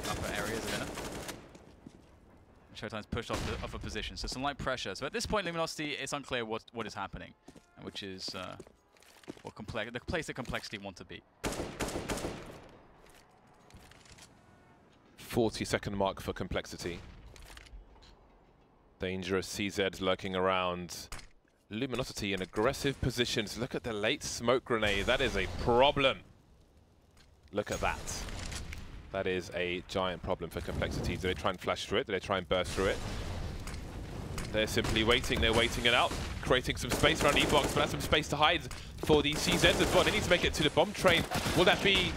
Upper areas of inner. And Showtime's pushed off a position, so some light pressure. So at this point, Luminosity, it's unclear what is happening, which is the place that Complexity want to be. 40-second mark for Complexity. Dangerous CZ lurking around. Luminosity in aggressive positions. Look at the late smoke grenade. That is a problem. Look at that. That is a giant problem for Complexity. Do they try and flash through it? Do they try and burst through it? They're simply waiting. They're waiting it out, creating some space around E-Box, but that's some space to hide for the CZs as well. They need to make it to the bomb train. Will that be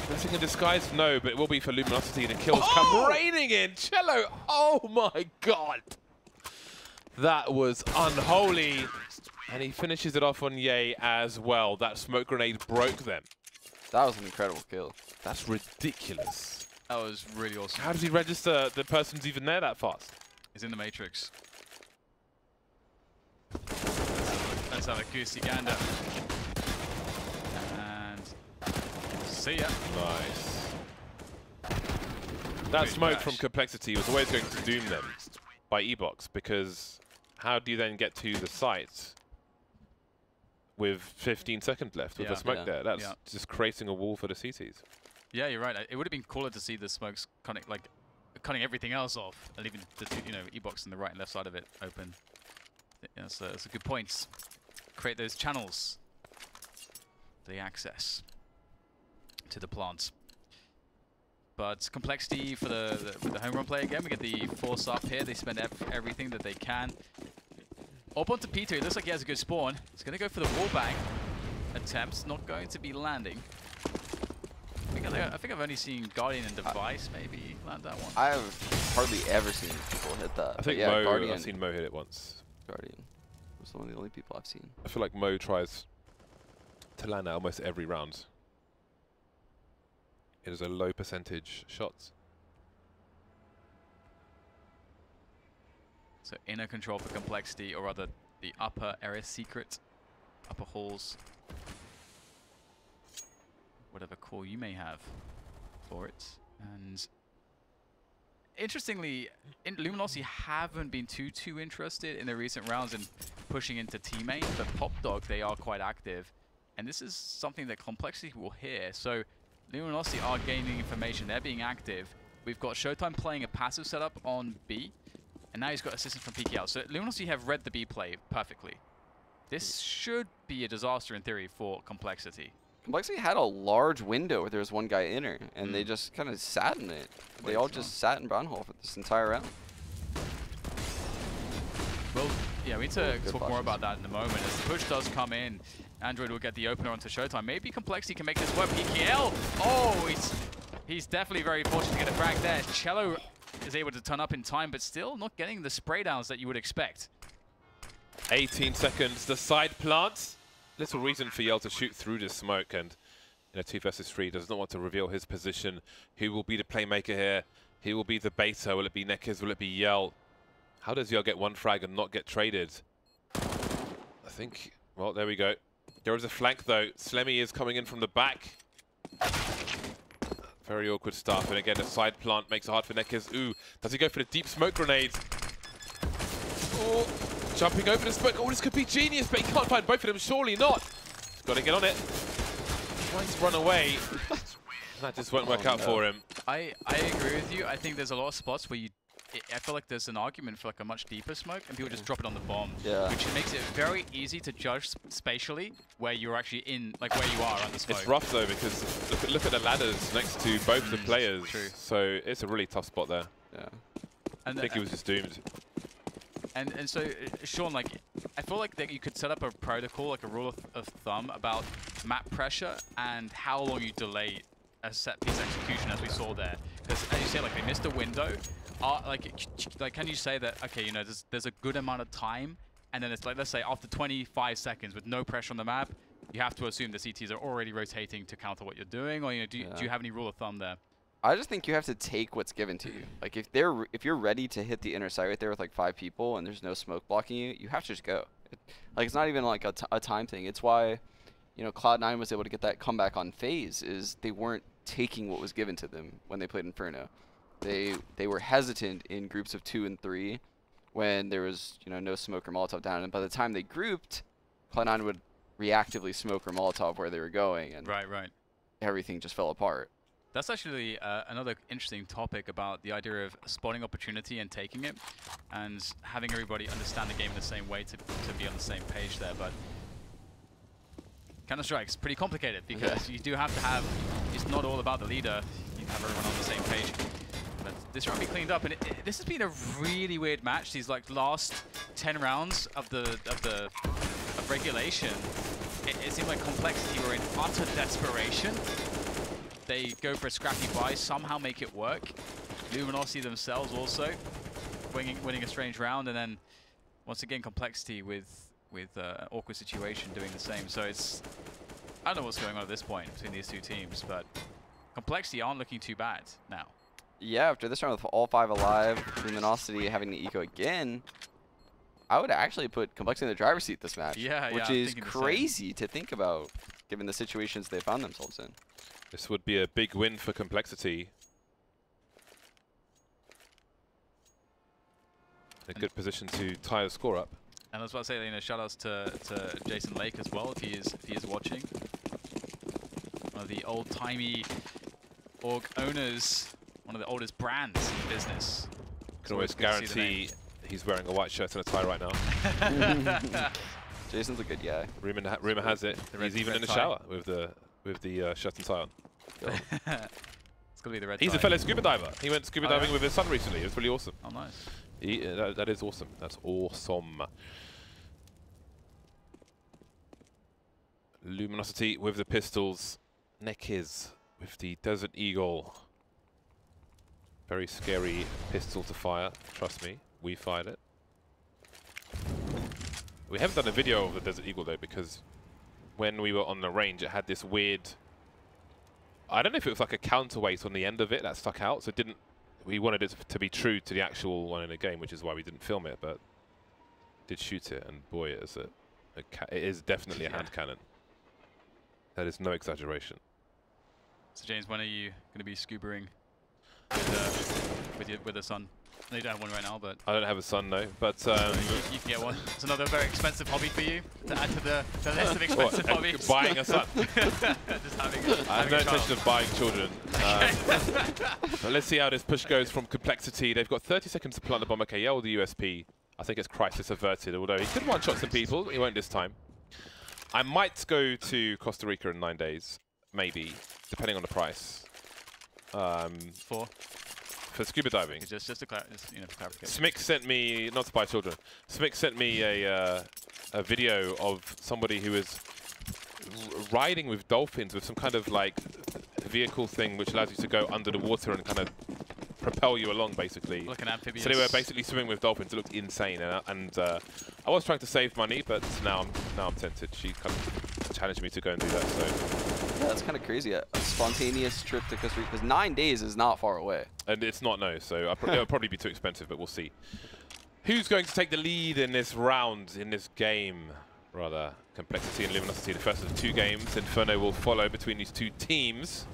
blessing in disguise? No, but it will be for Luminosity. The kills come raining in. Cello, oh my god. That was unholy. And he finishes it off on Ye as well. That smoke grenade broke them. That was an incredible kill. That's ridiculous. That was really awesome. How does he register the person's even there that fast? He's in the Matrix. Let's have a goosey gander. And see ya. Nice. That smoke from Complexity was always going to doom them by E-Box, because how do you then get to the site with 15 seconds left with the smoke there? That's just creating a wall for the CTs. Yeah, you're right. It would have been cooler to see the smokes cutting everything else off, and leaving the E-Box on the right and left side of it open. Yeah, that's a good point. Create those channels, the access to the plant. But Complexity for with the home run play again. We get the force up here. They spend everything that they can. Up onto Peter. It looks like he has a good spawn. He's going to go for the wallbang attempts. Not going to be landing. I think I've only seen Guardian and Device maybe land that one. I've hardly ever seen people hit that. I think I've seen Mo hit it once. Guardian was one of the only people I've seen. I feel like Mo tries to land that almost every round. It is a low percentage shots. So inner control for Complexity, or rather the upper area secret, upper halls, whatever call you may have for it. And interestingly, Luminosity haven't been too interested in the recent rounds in pushing into T-main, but Pop Dog, they are quite active. And this is something that Complexity will hear. So Luminosity are gaining information, they're being active. We've got Showtime playing a passive setup on B, and now he's got assistance from PKL. So Luminosity have read the B play perfectly. This should be a disaster in theory for Complexity. Complexity had a large window where there was one guy inner, and they just kind of sat in it. They all just sat in brown hole for this entire round. Well, yeah, we need to talk more about that in a moment. As the push does come in, Android will get the opener onto Showtime. Maybe Complexity can make this work. PKL! Oh, he's definitely very fortunate to get a frag there. Cello is able to turn up in time, but still not getting the spray downs that you would expect. 18 seconds. The side plant. Little reason for Yell to shoot through the smoke, and in a 2 versus 3 does not want to reveal his position. Who will be the playmaker here? Who will be the beta? Will it be Nekiz? Will it be Yell? How does Yell get one frag and not get traded? I think, well, there we go. There is a flank though. Slemmy is coming in from the back. Very awkward stuff, and again the side plant makes it hard for Nekiz. Ooh, does he go for the deep smoke grenade? Oh, jumping over the smoke. Oh, this could be genius, but he can't find both of them. Surely not. He's got to get on it. Tries to run away. That just won't work out for him. I agree with you. I think there's a lot of spots where I feel like there's an argument for like a much deeper smoke, and people just drop it on the bomb, which makes it very easy to judge spatially where you're actually in, like where you are on the smoke. It's rough though, because look at the ladders next to both the players. True. So it's a really tough spot there. Yeah. And I think he was just doomed. And so, Sean, like, I feel like that you could set up a protocol, like a rule of thumb about map pressure and how long you delay a set piece execution, as we saw there. Because as you say, like they missed a window. Like, can you say that, okay, you know, there's a good amount of time, and then it's like, let's say after 25 seconds with no pressure on the map, you have to assume the CTs are already rotating to counter what you're doing, or, you know, do you have any rule of thumb there? I just think you have to take what's given to you. Like, if you're ready to hit the inner site right there with like 5 people and there's no smoke blocking you, you have to just go. Like, it's not even like a time thing. It's why, you know, Cloud9 was able to get that comeback on FaZe, is they weren't taking what was given to them when they played Inferno. They were hesitant in groups of 2 and 3 when there was, you know, no smoke or Molotov down, and by the time they grouped, Cloud9 would reactively smoke or Molotov where they were going, and everything just fell apart. That's actually another interesting topic about the idea of spotting opportunity and taking it, and having everybody understand the game in the same way to be on the same page there. But Counter-Strike's pretty complicated, because you do have to have, it's not all about the leader, you have everyone on the same page. But this round be cleaned up, and this has been a really weird match. These like last 10 rounds of regulation, it seemed like Complexity were in utter desperation. They go for a scrappy buy, somehow make it work. Luminosity themselves also winning a strange round, and then once again Complexity with awkward situation doing the same. So it's, I don't know what's going on at this point between these two teams, but Complexity aren't looking too bad now. Yeah, after this round with all 5 alive, Luminosity having the eco again, I would actually put Complexity in the driver's seat this match. Which is crazy to think about, given the situations they found themselves in. This would be a big win for Complexity. A good position to tie the score up. And I was about to say, you know, shout outs to Jason Lake as well, if he is watching. One of the old timey org owners, one of the oldest brands in business. Can always guarantee he's wearing a white shirt and a tie right now. Jason's a good guy. Rumor has it he's even in the shower with the shirt and tie on. It's gonna be the red. He's a fellow scuba diver. He went scuba diving with his son recently. It was really awesome. Oh, nice. That is awesome. That's awesome. Luminosity with the pistols. Nekiz with the Desert Eagle. Very scary pistol to fire. Trust me, we fired it. We haven't done a video of the Desert Eagle though, because when we were on the range, it had this weird I don't know if it was like a counterweight on the end of it that stuck out, so it didn't. We wanted it to be true to the actual one in the game, which is why we didn't film it, but did shoot it, and boy, it is definitely a hand cannon. That is no exaggeration. So James, when are you going to be scubaing with the sun? No, you don't have one right now, but I don't have a son, no. But you can get one. It's another very expensive hobby for you to add to the list of expensive hobbies. Buying a son. Just I have no intention of buying children. But let's see how this push goes from Complexity. They've got 30 seconds to plant the bomb. Okay, yeah, with the USP. I think it's crisis averted, although he could one-shot some people. He won't this time. I might go to Costa Rica in 9 days, maybe, depending on the price. For scuba diving. Just to clarification. Smick sent me, not to buy children, Smick sent me a video of somebody who is riding with dolphins with some kind of like vehicle thing which allows you to go under the water and kind of propel you along, basically. Like an amphibious. So they were basically swimming with dolphins. It looked insane, and I was trying to save money, but now I'm tempted. She kind of challenged me to go and do that. So yeah, that's kind of crazy. A spontaneous trip to Costa Rica, because 9 days is not far away. And it's not, no. So it'll probably be too expensive, but we'll see. Who's going to take the lead in this round, in this game? Rather, Complexity and Luminosity, the first of the 2 games. Inferno will follow between these 2 teams.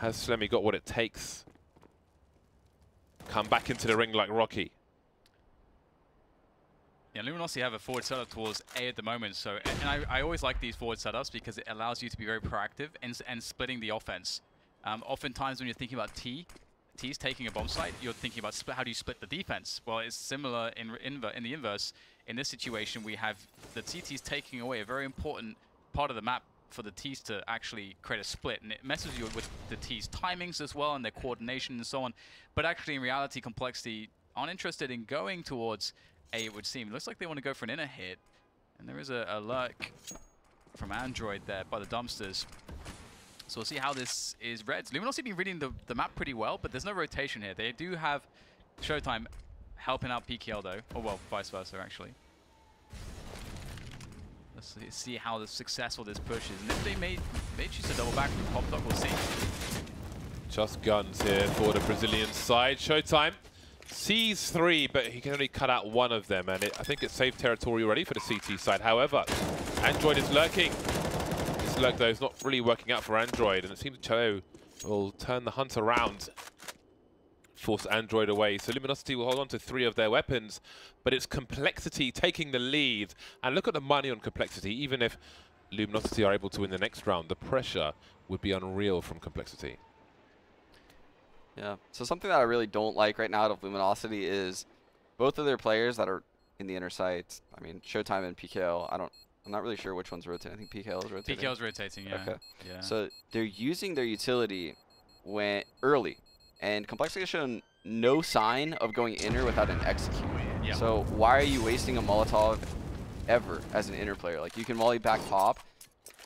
Has Slemmy got what it takes? Come back into the ring like Rocky. Yeah, Luminosity have a forward setup towards A at the moment, so and I always like these forward setups because it allows you to be very proactive and splitting the offense. Oftentimes when you're thinking about T's taking a bomb site, you're thinking about how do you split the defense? Well, it's similar in the inverse. In this situation, we have the CTs taking away a very important part of the map for the T's to actually create a split, and it messes you with the T's timings as well and their coordination and so on. But actually, in reality, Complexity aren't interested in going towards A, it would seem. It looks like they want to go for an inner hit, and there is a lurk from Android there by the dumpsters. So we'll see how this is read. Luminosity been reading the map pretty well, but there's no rotation here. They do have Showtime helping out PKL though, or well, vice versa actually. Let's see how successful this push is, and if they may choose to double back from Pop Dog, we'll see. Just guns here for the Brazilian side. Showtime sees 3, but he can only cut out 1 of them, and I think it's safe territory already for the CT side. However, Android is lurking. This lurk, though, is not really working out for Android, and it seems Cello will turn the hunt around, force Android away. So Luminosity will hold on to 3 of their weapons, but it's Complexity taking the lead. And look at the money on Complexity. Even if Luminosity are able to win the next round, the pressure would be unreal from Complexity. Yeah, so something that I really don't like right now out of Luminosity is both of their players that are in the inner site. I mean, Showtime and PKL, I'm not really sure which one's rotating. I think PKL is rotating. PKL is rotating, yeah. Okay. Yeah. So they're using their utility early, and Complexity has shown no sign of going inner without an execute. Yeah. So why are you wasting a Molotov ever as an inner player? Like, you can molly back pop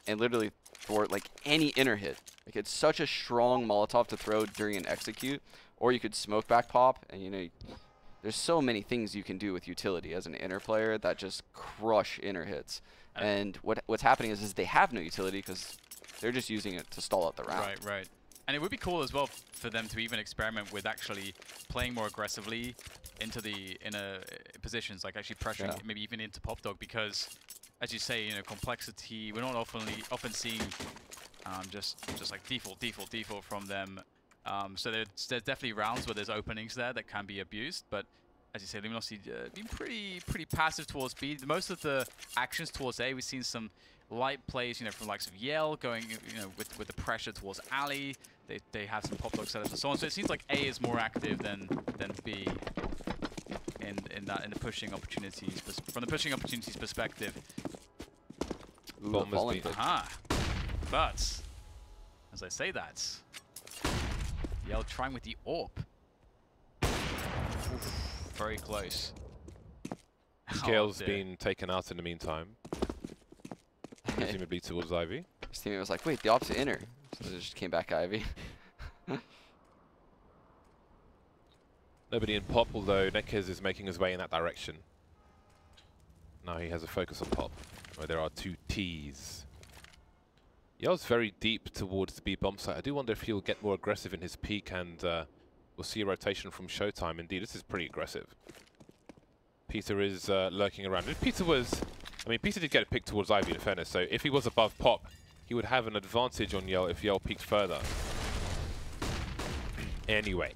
and literally thwart like any inner hit. Like, it's such a strong Molotov to throw during an execute, or you could smoke back pop, and you know, there's so many things you can do with utility as an inner player that just crush inner hits. And what's happening is they have no utility because they're just using it to stall out the round. Right, right. And it would be cool as well for them to even experiment with actually playing more aggressively into the inner positions, like actually pressuring maybe even into Pop Dog, because as you say, you know, Complexity, we're not often seeing just like default from them. So there's definitely rounds where there's openings there that can be abused, but as you say, Luminosity been pretty passive towards B. Most of the actions towards A, we've seen some light plays, you know, from the likes of Yell going, you know, with the pressure towards Ali. They have some Pop Dog setups and so on. So it seems like A is more active than B in the pushing opportunities. From the pushing opportunities perspective. Ooh, but as I say that, Yell trying with the AWP. Oof. Very close. Scale's been taken out in the meantime. Presumably towards Ivy. His teammate was like, wait, the opposite inner. So they just came back Ivy. Nobody in Pop, although Nekez is making his way in that direction. Now he has a focus on Pop, where there are 2 Ts. Yell's very deep towards the B bomb site. I do wonder if he'll get more aggressive in his peak, and we'll see a rotation from Showtime. Indeed, this is pretty aggressive. Peter is lurking around. If Peter was... I mean, Peter did get a pick towards Ivy, in fairness, so if he was above Pop, he would have an advantage on Yell if Yell peeked further. Anyway,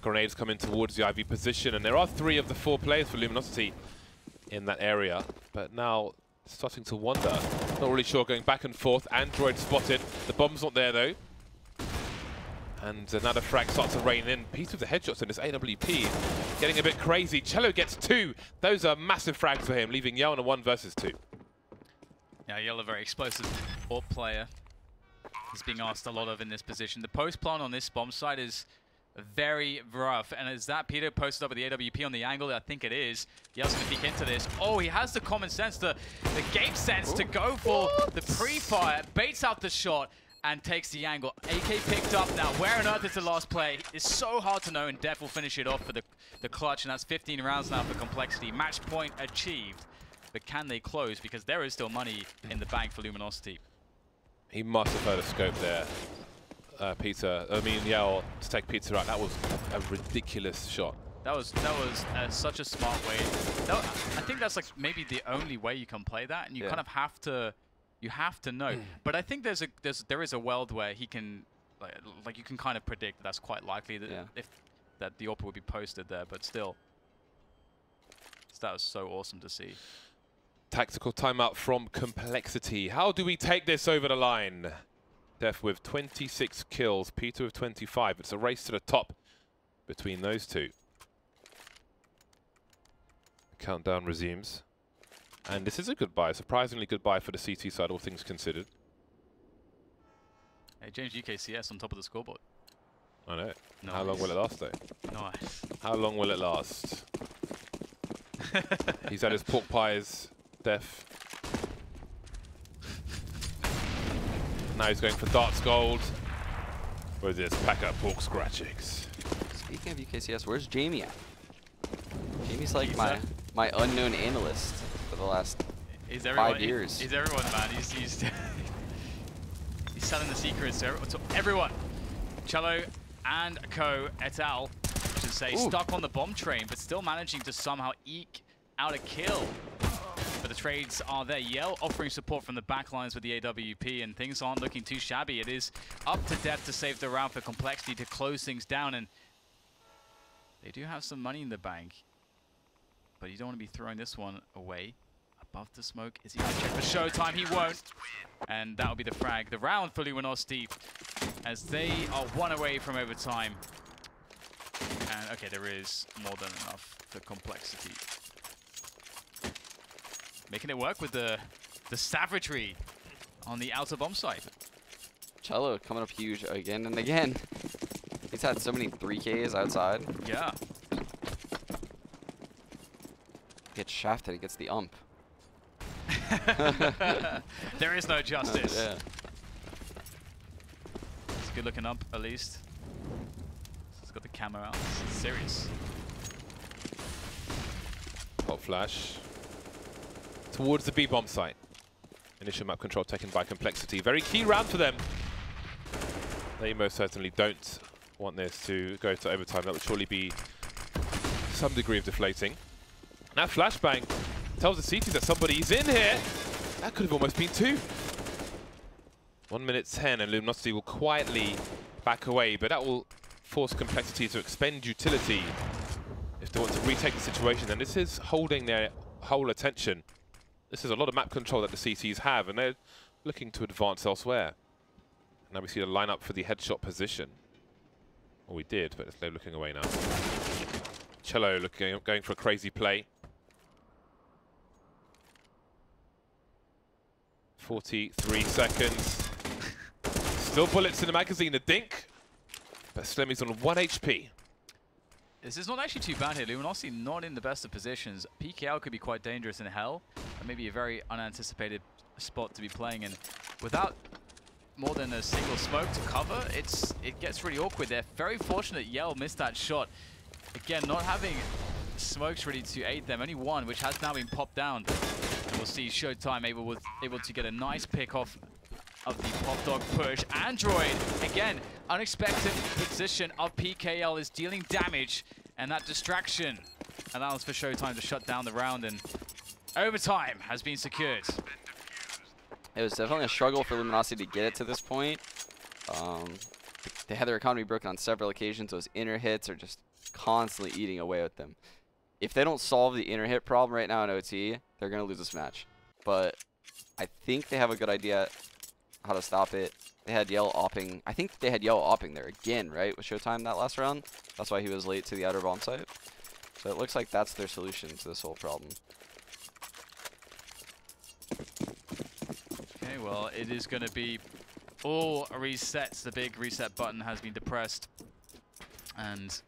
grenades coming towards the Ivy position, and there are 3 of the 4 players for Luminosity in that area, but now starting to wonder. Not really sure, going back and forth. Android spotted. The bomb's not there, though. And another frag starts to rain in. Peter with the headshots in this AWP, getting a bit crazy. Cello gets 2. Those are massive frags for him, leaving Yell in a 1 versus 2. Yeah, Yell a very explosive AWP player. He's being asked a lot of in this position. The post plant on this bomb site is very rough. And is that Peter posted up with the AWP on the angle? I think it is. Yell's going to peek into this. Oh, he has the common sense, the game sense to go for the pre-fire, baits out the shot, and takes the angle. AK picked up now. Where on earth is the last play? It's so hard to know, and Def will finish it off for the clutch, and that's 15 rounds now for Complexity. Match point achieved. But can they close? Because there is still money in the bank for Luminosity. He must have heard a scope there, Peter. I mean, Yell to take Peter out. That was a ridiculous shot. That was such a smart way. I think that's like maybe the only way you can play that, and you kind of have to. You have to know. But I think there is a world where he can, like you can kind of predict that's quite likely that that the AWP would be posted there. But still, that was so awesome to see. Tactical timeout from Complexity. How do we take this over the line? Def with 26 kills, Peter with 25. It's a race to the top between those two. Countdown resumes. And this is a good buy, surprisingly good buy for the CT side, all things considered. Hey, James UKCS on top of the scoreboard. I know. Nice. How long will it last, though? Nice. How long will it last? He's had his pork pies, Def. Now he's going for Darts Gold. With this pack of pork scratchings. Speaking of UKCS, where's Jamie at? Jamie's like my unknown analyst for the last 5 years. He's everyone, man. He's selling the secrets to everyone. Cello and Co et al. I should say, stuck on the bomb train, but still managing to somehow eke out a kill. But the trades are there. Yell offering support from the backlines with the AWP, and things aren't looking too shabby. It is up to Def to save the round for Complexity to close things down, and they do have some money in the bank. But you don't want to be throwing this one away. Above the smoke, is he going to check for Showtime? He won't. And that will be the frag. The round for Luminosity, as they are 1 away from overtime. And okay, there is more than enough for Complexity. Making it work with the savagery on the outer bomb site. Cello coming up huge again and again. He's had so many 3Ks outside. Yeah. Gets shafted, he gets the ump. There is no justice. Yeah. It's a good looking ump, at least. He's got the camo out. It's serious. Hot flash. Towards the B-bomb site. Initial map control taken by Complexity. Very key round for them. They most certainly don't want this to go to overtime. That would surely be some degree of deflating. That flashbang tells the CTs that somebody's in here. That could have almost been 2. 1 minute 10, and Luminosity will quietly back away, but that will force Complexity to expend utility if they want to retake the situation. And this is holding their whole attention. This is a lot of map control that the CTs have, and they're looking to advance elsewhere. Now we see the lineup for the headshot position. Well, we did, but they're looking away now. Cello going for a crazy play. 43 seconds. Still bullets in the magazine, a dink. But Slimmy's on 1 HP. This is not actually too bad here. Luminosity not in the best of positions. PKL could be quite dangerous in hell. And maybe a very unanticipated spot to be playing in. Without more than a single smoke to cover, it gets really awkward. They're very fortunate Yell missed that shot. Again, not having smokes ready to aid them. Only one, which has now been popped down. And we'll see Showtime able to get a nice pick off of the Pop Dog push. Android, again, unexpected position of PKL is dealing damage, and that distraction allows for Showtime to shut down the round, and overtime has been secured. It was definitely a struggle for Luminosity to get it to this point. They had their economy broken on several occasions. Those inner hits are just constantly eating away at them. If they don't solve the inner hit problem right now in OT, they're going to lose this match. But I think they have a good idea how to stop it. They had Yell opping. I think they had Yell opping there again, right, with Showtime that last round. That's why he was late to the outer bomb site. So it looks like that's their solution to this whole problem. Okay, well, it is going to be all resets. The big reset button has been depressed, and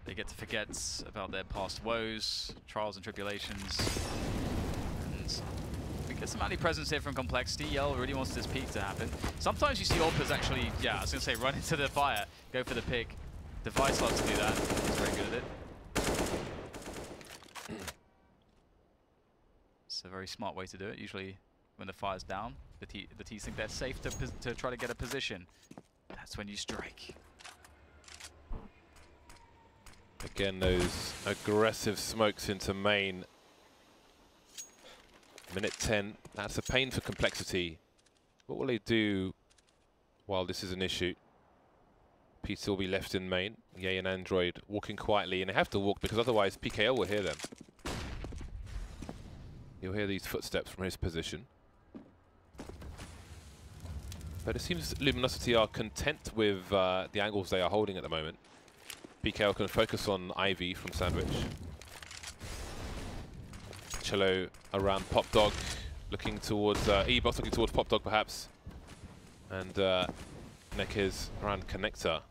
they get to forget about their past woes, trials and tribulations. And we get some anti-presence here from Complexity. Yell really wants this peak to happen. Sometimes you see AWPers actually, yeah, I was going to say run into the fire, go for the pick. Device loves to do that. He's very good at it. It's a very smart way to do it. Usually when the fire's down, the T's think they're safe to try to get a position. That's when you strike. Again, those aggressive smokes into main. Minute 10. That's a pain for Complexity. What will they do while this is an issue? PC will be left in main. Yay and Android walking quietly, and they have to walk because otherwise PKL will hear them. You'll hear these footsteps from his position. But it seems Luminosity are content with the angles they are holding at the moment. PKL can focus on Ivy from Sandwich. Cello around Pop Dog, looking towards E-Box, looking towards Pop Dog perhaps. And Neck is around Connector.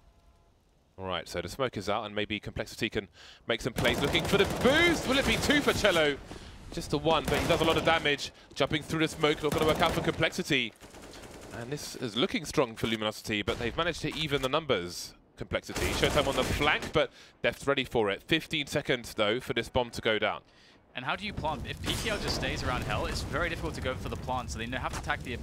Alright, so the smoke is out and maybe Complexity can make some plays. Looking for the boost! Will it be 2 for Cello? Just a 1, but he does a lot of damage. Jumping through the smoke, not going to work out for Complexity. And this is looking strong for Luminosity, but they've managed to even the numbers. Complexity. Showtime on the flank, but Deft's ready for it. 15 seconds, though, for this bomb to go down. And how do you plant? If PKL just stays around Hell, it's very difficult to go for the plant, so they have to attack the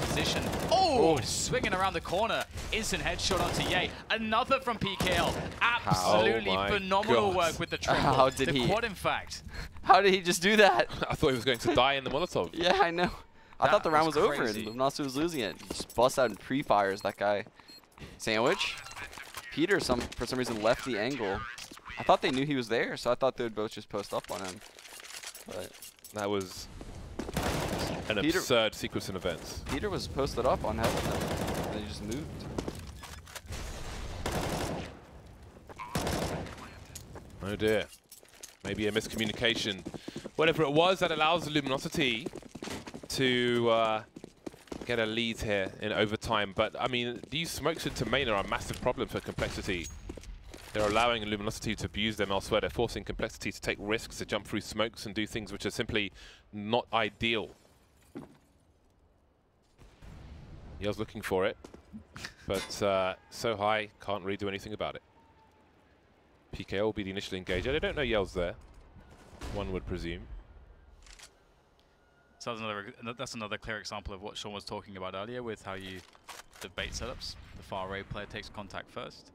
position. Oh, swinging around the corner. Instant headshot onto Ye. Another from PKL. Absolutely phenomenal work with the triple. How did he? The quad, in fact. How did he just do that? I thought he was going to die in the Molotov. Yeah, I know. I thought the round was over and Luminosity was losing it. He just busts out and pre-fires that guy. Sandwich. Peter, for some reason, left the angle. I thought they knew he was there, so I thought they would both just post up on him. But that was an absurd sequence of events. Peter was posted up on Hell with him, and then he just moved. Oh dear. Maybe a miscommunication. Whatever it was, that allows Luminosity to get a lead here in overtime. But, I mean, these smokes into main are a massive problem for Complexity. They're allowing Luminosity to abuse them elsewhere. They're forcing Complexity to take risks, to jump through smokes and do things which are simply not ideal. Yell's looking for it, but so high, can't really do anything about it. PKL will be the initial engager. They don't know Yell's there, one would presume. So that's another clear example of what Sean was talking about earlier with how you debate setups. The far away player takes contact first.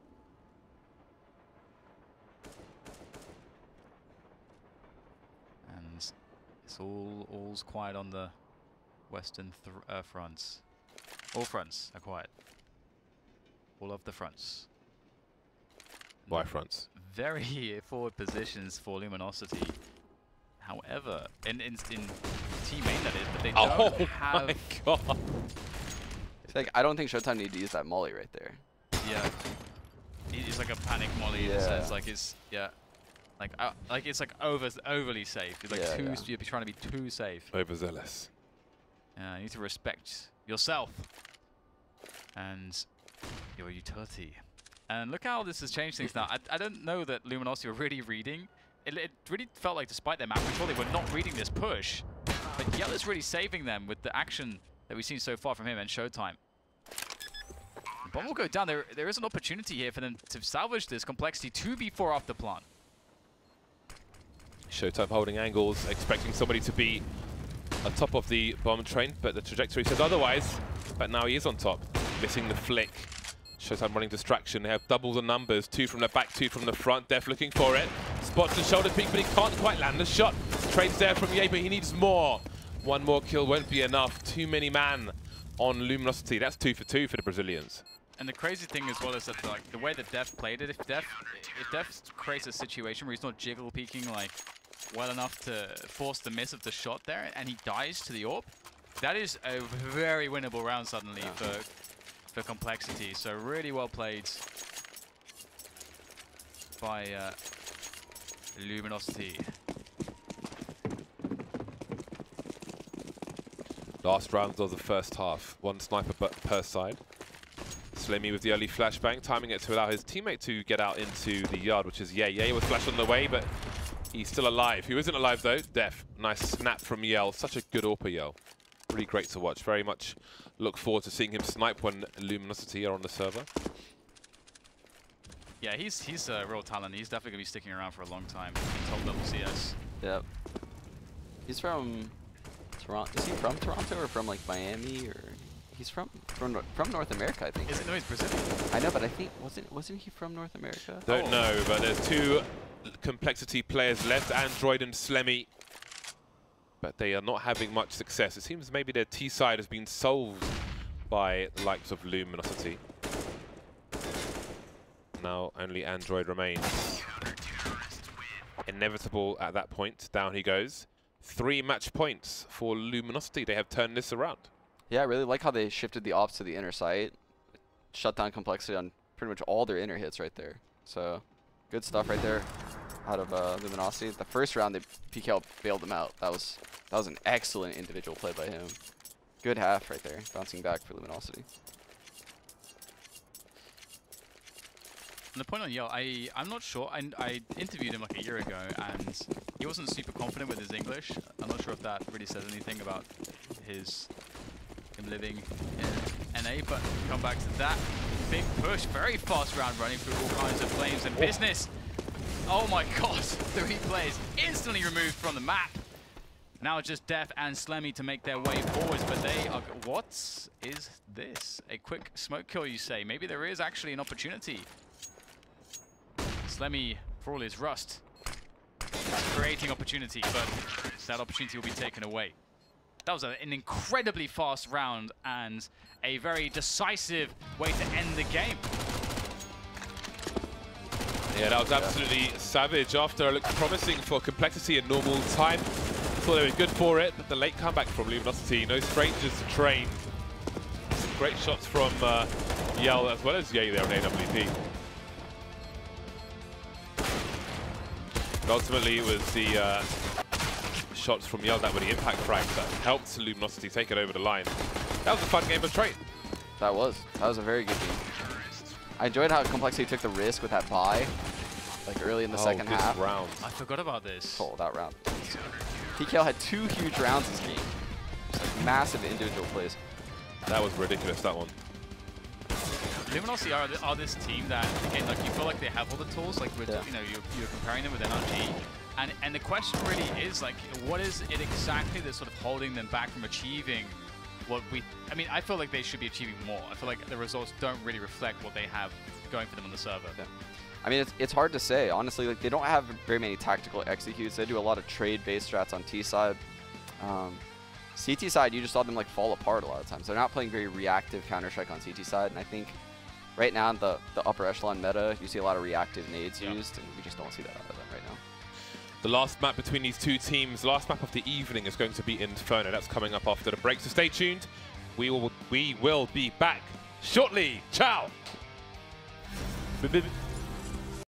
And it's all's quiet on the western fronts. All fronts are quiet. All of the fronts. Why fronts? Very forward positions for Luminosity. However, in team main that is, but they don't have. My God. It's like I don't think Showtime need to use that molly right there. Yeah, it's like a panic molly in a sense. Like it's like it's like overly safe. It's like you're trying to be too safe. Overzealous. Yeah, you need to respect yourself and your utility. And look how this has changed things now. I don't know that Luminosity were really reading. It really felt like, despite their map control, they were not reading this push. But Yellow's really saving them with the action that we've seen so far from him and Showtime. The bomb will go down. There is an opportunity here for them to salvage this Complexity 2v4 off the plant. Showtime holding angles, expecting somebody to be atop of the bomb train, but the trajectory says otherwise. But now he is on top, missing the flick. Shows I'm running distraction. They have double the numbers, 2 from the back, 2 from the front. Def looking for it. Spots the shoulder peak, but he can't quite land the shot. Trade's there from Ye, but he needs more. One more kill won't be enough. Too many man on Luminosity. That's 2 for 2 for the Brazilians. And the crazy thing as well is that like the way that Def played it, if Def creates a situation where he's not jiggle peeking like well enough to force the miss of the shot there, and he dies to the AWP, that is a very winnable round suddenly for Complexity. So really well played by Luminosity. Last round of the first half. 1 sniper per side. Slimmy with the early flashbang, timing it to allow his teammate to get out into the yard, which is Ye. Ye was flashed on the way, but he's still alive. Who isn't alive though? Def. Nice snap from Yell. Such a good AWPer Yell. Really great to watch. Very much look forward to seeing him snipe when Luminosity are on the server. Yeah, he's a real talent. He's definitely going to be sticking around for a long time in top level CS. Yep. He's from Toronto. Is he from Toronto or from like Miami, or he's from North America, I think. Is it? No, he's Brazilian. I know, but I think wasn't he from North America? Don't know, but there's 2 Complexity players left, Android and Slemmy. But they are not having much success. It seems maybe their T side has been solved by the likes of Luminosity. Now only Android remains. Inevitable at that point. Down he goes. 3 match points for Luminosity. They have turned this around. Yeah, I really like how they shifted the ops to the inner site. Shut down Complexity on pretty much all their inner hits right there. So good stuff right there out of Luminosity. The first round, PKL bailed them out. That was an excellent individual play by him. Good half right there, bouncing back for Luminosity. And the point on Yell, I'm not sure. I interviewed him like a year ago, and he wasn't super confident with his English. I'm not sure if that really says anything about him living in NA, but come back to that. Big push, very fast round running through all kinds of flames and business. Oh my god, 3 players instantly removed from the map. Now just Def and Slemmy to make their way forwards, but they are... What is this? A quick smoke kill, you say? Maybe there is actually an opportunity. Slemmy, for all his rust, is creating opportunity, but that opportunity will be taken away. That was an incredibly fast round and a very decisive way to end the game. Yeah, that was absolutely savage. After it looked promising for Complexity in normal time, thought they were good for it, but the late comeback from Luminosity, no strangers to train. Some great shots from Yell as well as Ye there on AWP. But ultimately, it was the shots from Yell that were the impact frags that helped Luminosity take it over the line. That was a fun game of Train. That was a very good game. I enjoyed how Complexity took the risk with that buy, like early in the second half. Round. I forgot about this. Oh, that round. TKL had 2 huge rounds this game. Just like massive individual plays. That was ridiculous, that one. Luminosity are this team that, again, like you feel like they have all the tools, like with, you know, you're comparing them with NRG. And the question really is, like, what is it exactly that's sort of holding them back from achieving what I mean, I feel like they should be achieving more. I feel like the results don't really reflect what they have going for them on the server. Yeah. I mean, it's hard to say. Honestly, like, they don't have very many tactical executes. They do a lot of trade-based strats on T side. CT side, you just saw them like fall apart a lot of times. They're not playing very reactive Counter-Strike on CT side, and I think right now in the upper echelon meta, you see a lot of reactive nades used, and we just don't see that out of them right now. The last map between these 2 teams, last map of the evening, is going to be Inferno. That's coming up after the break, so stay tuned. We will be back shortly. Ciao!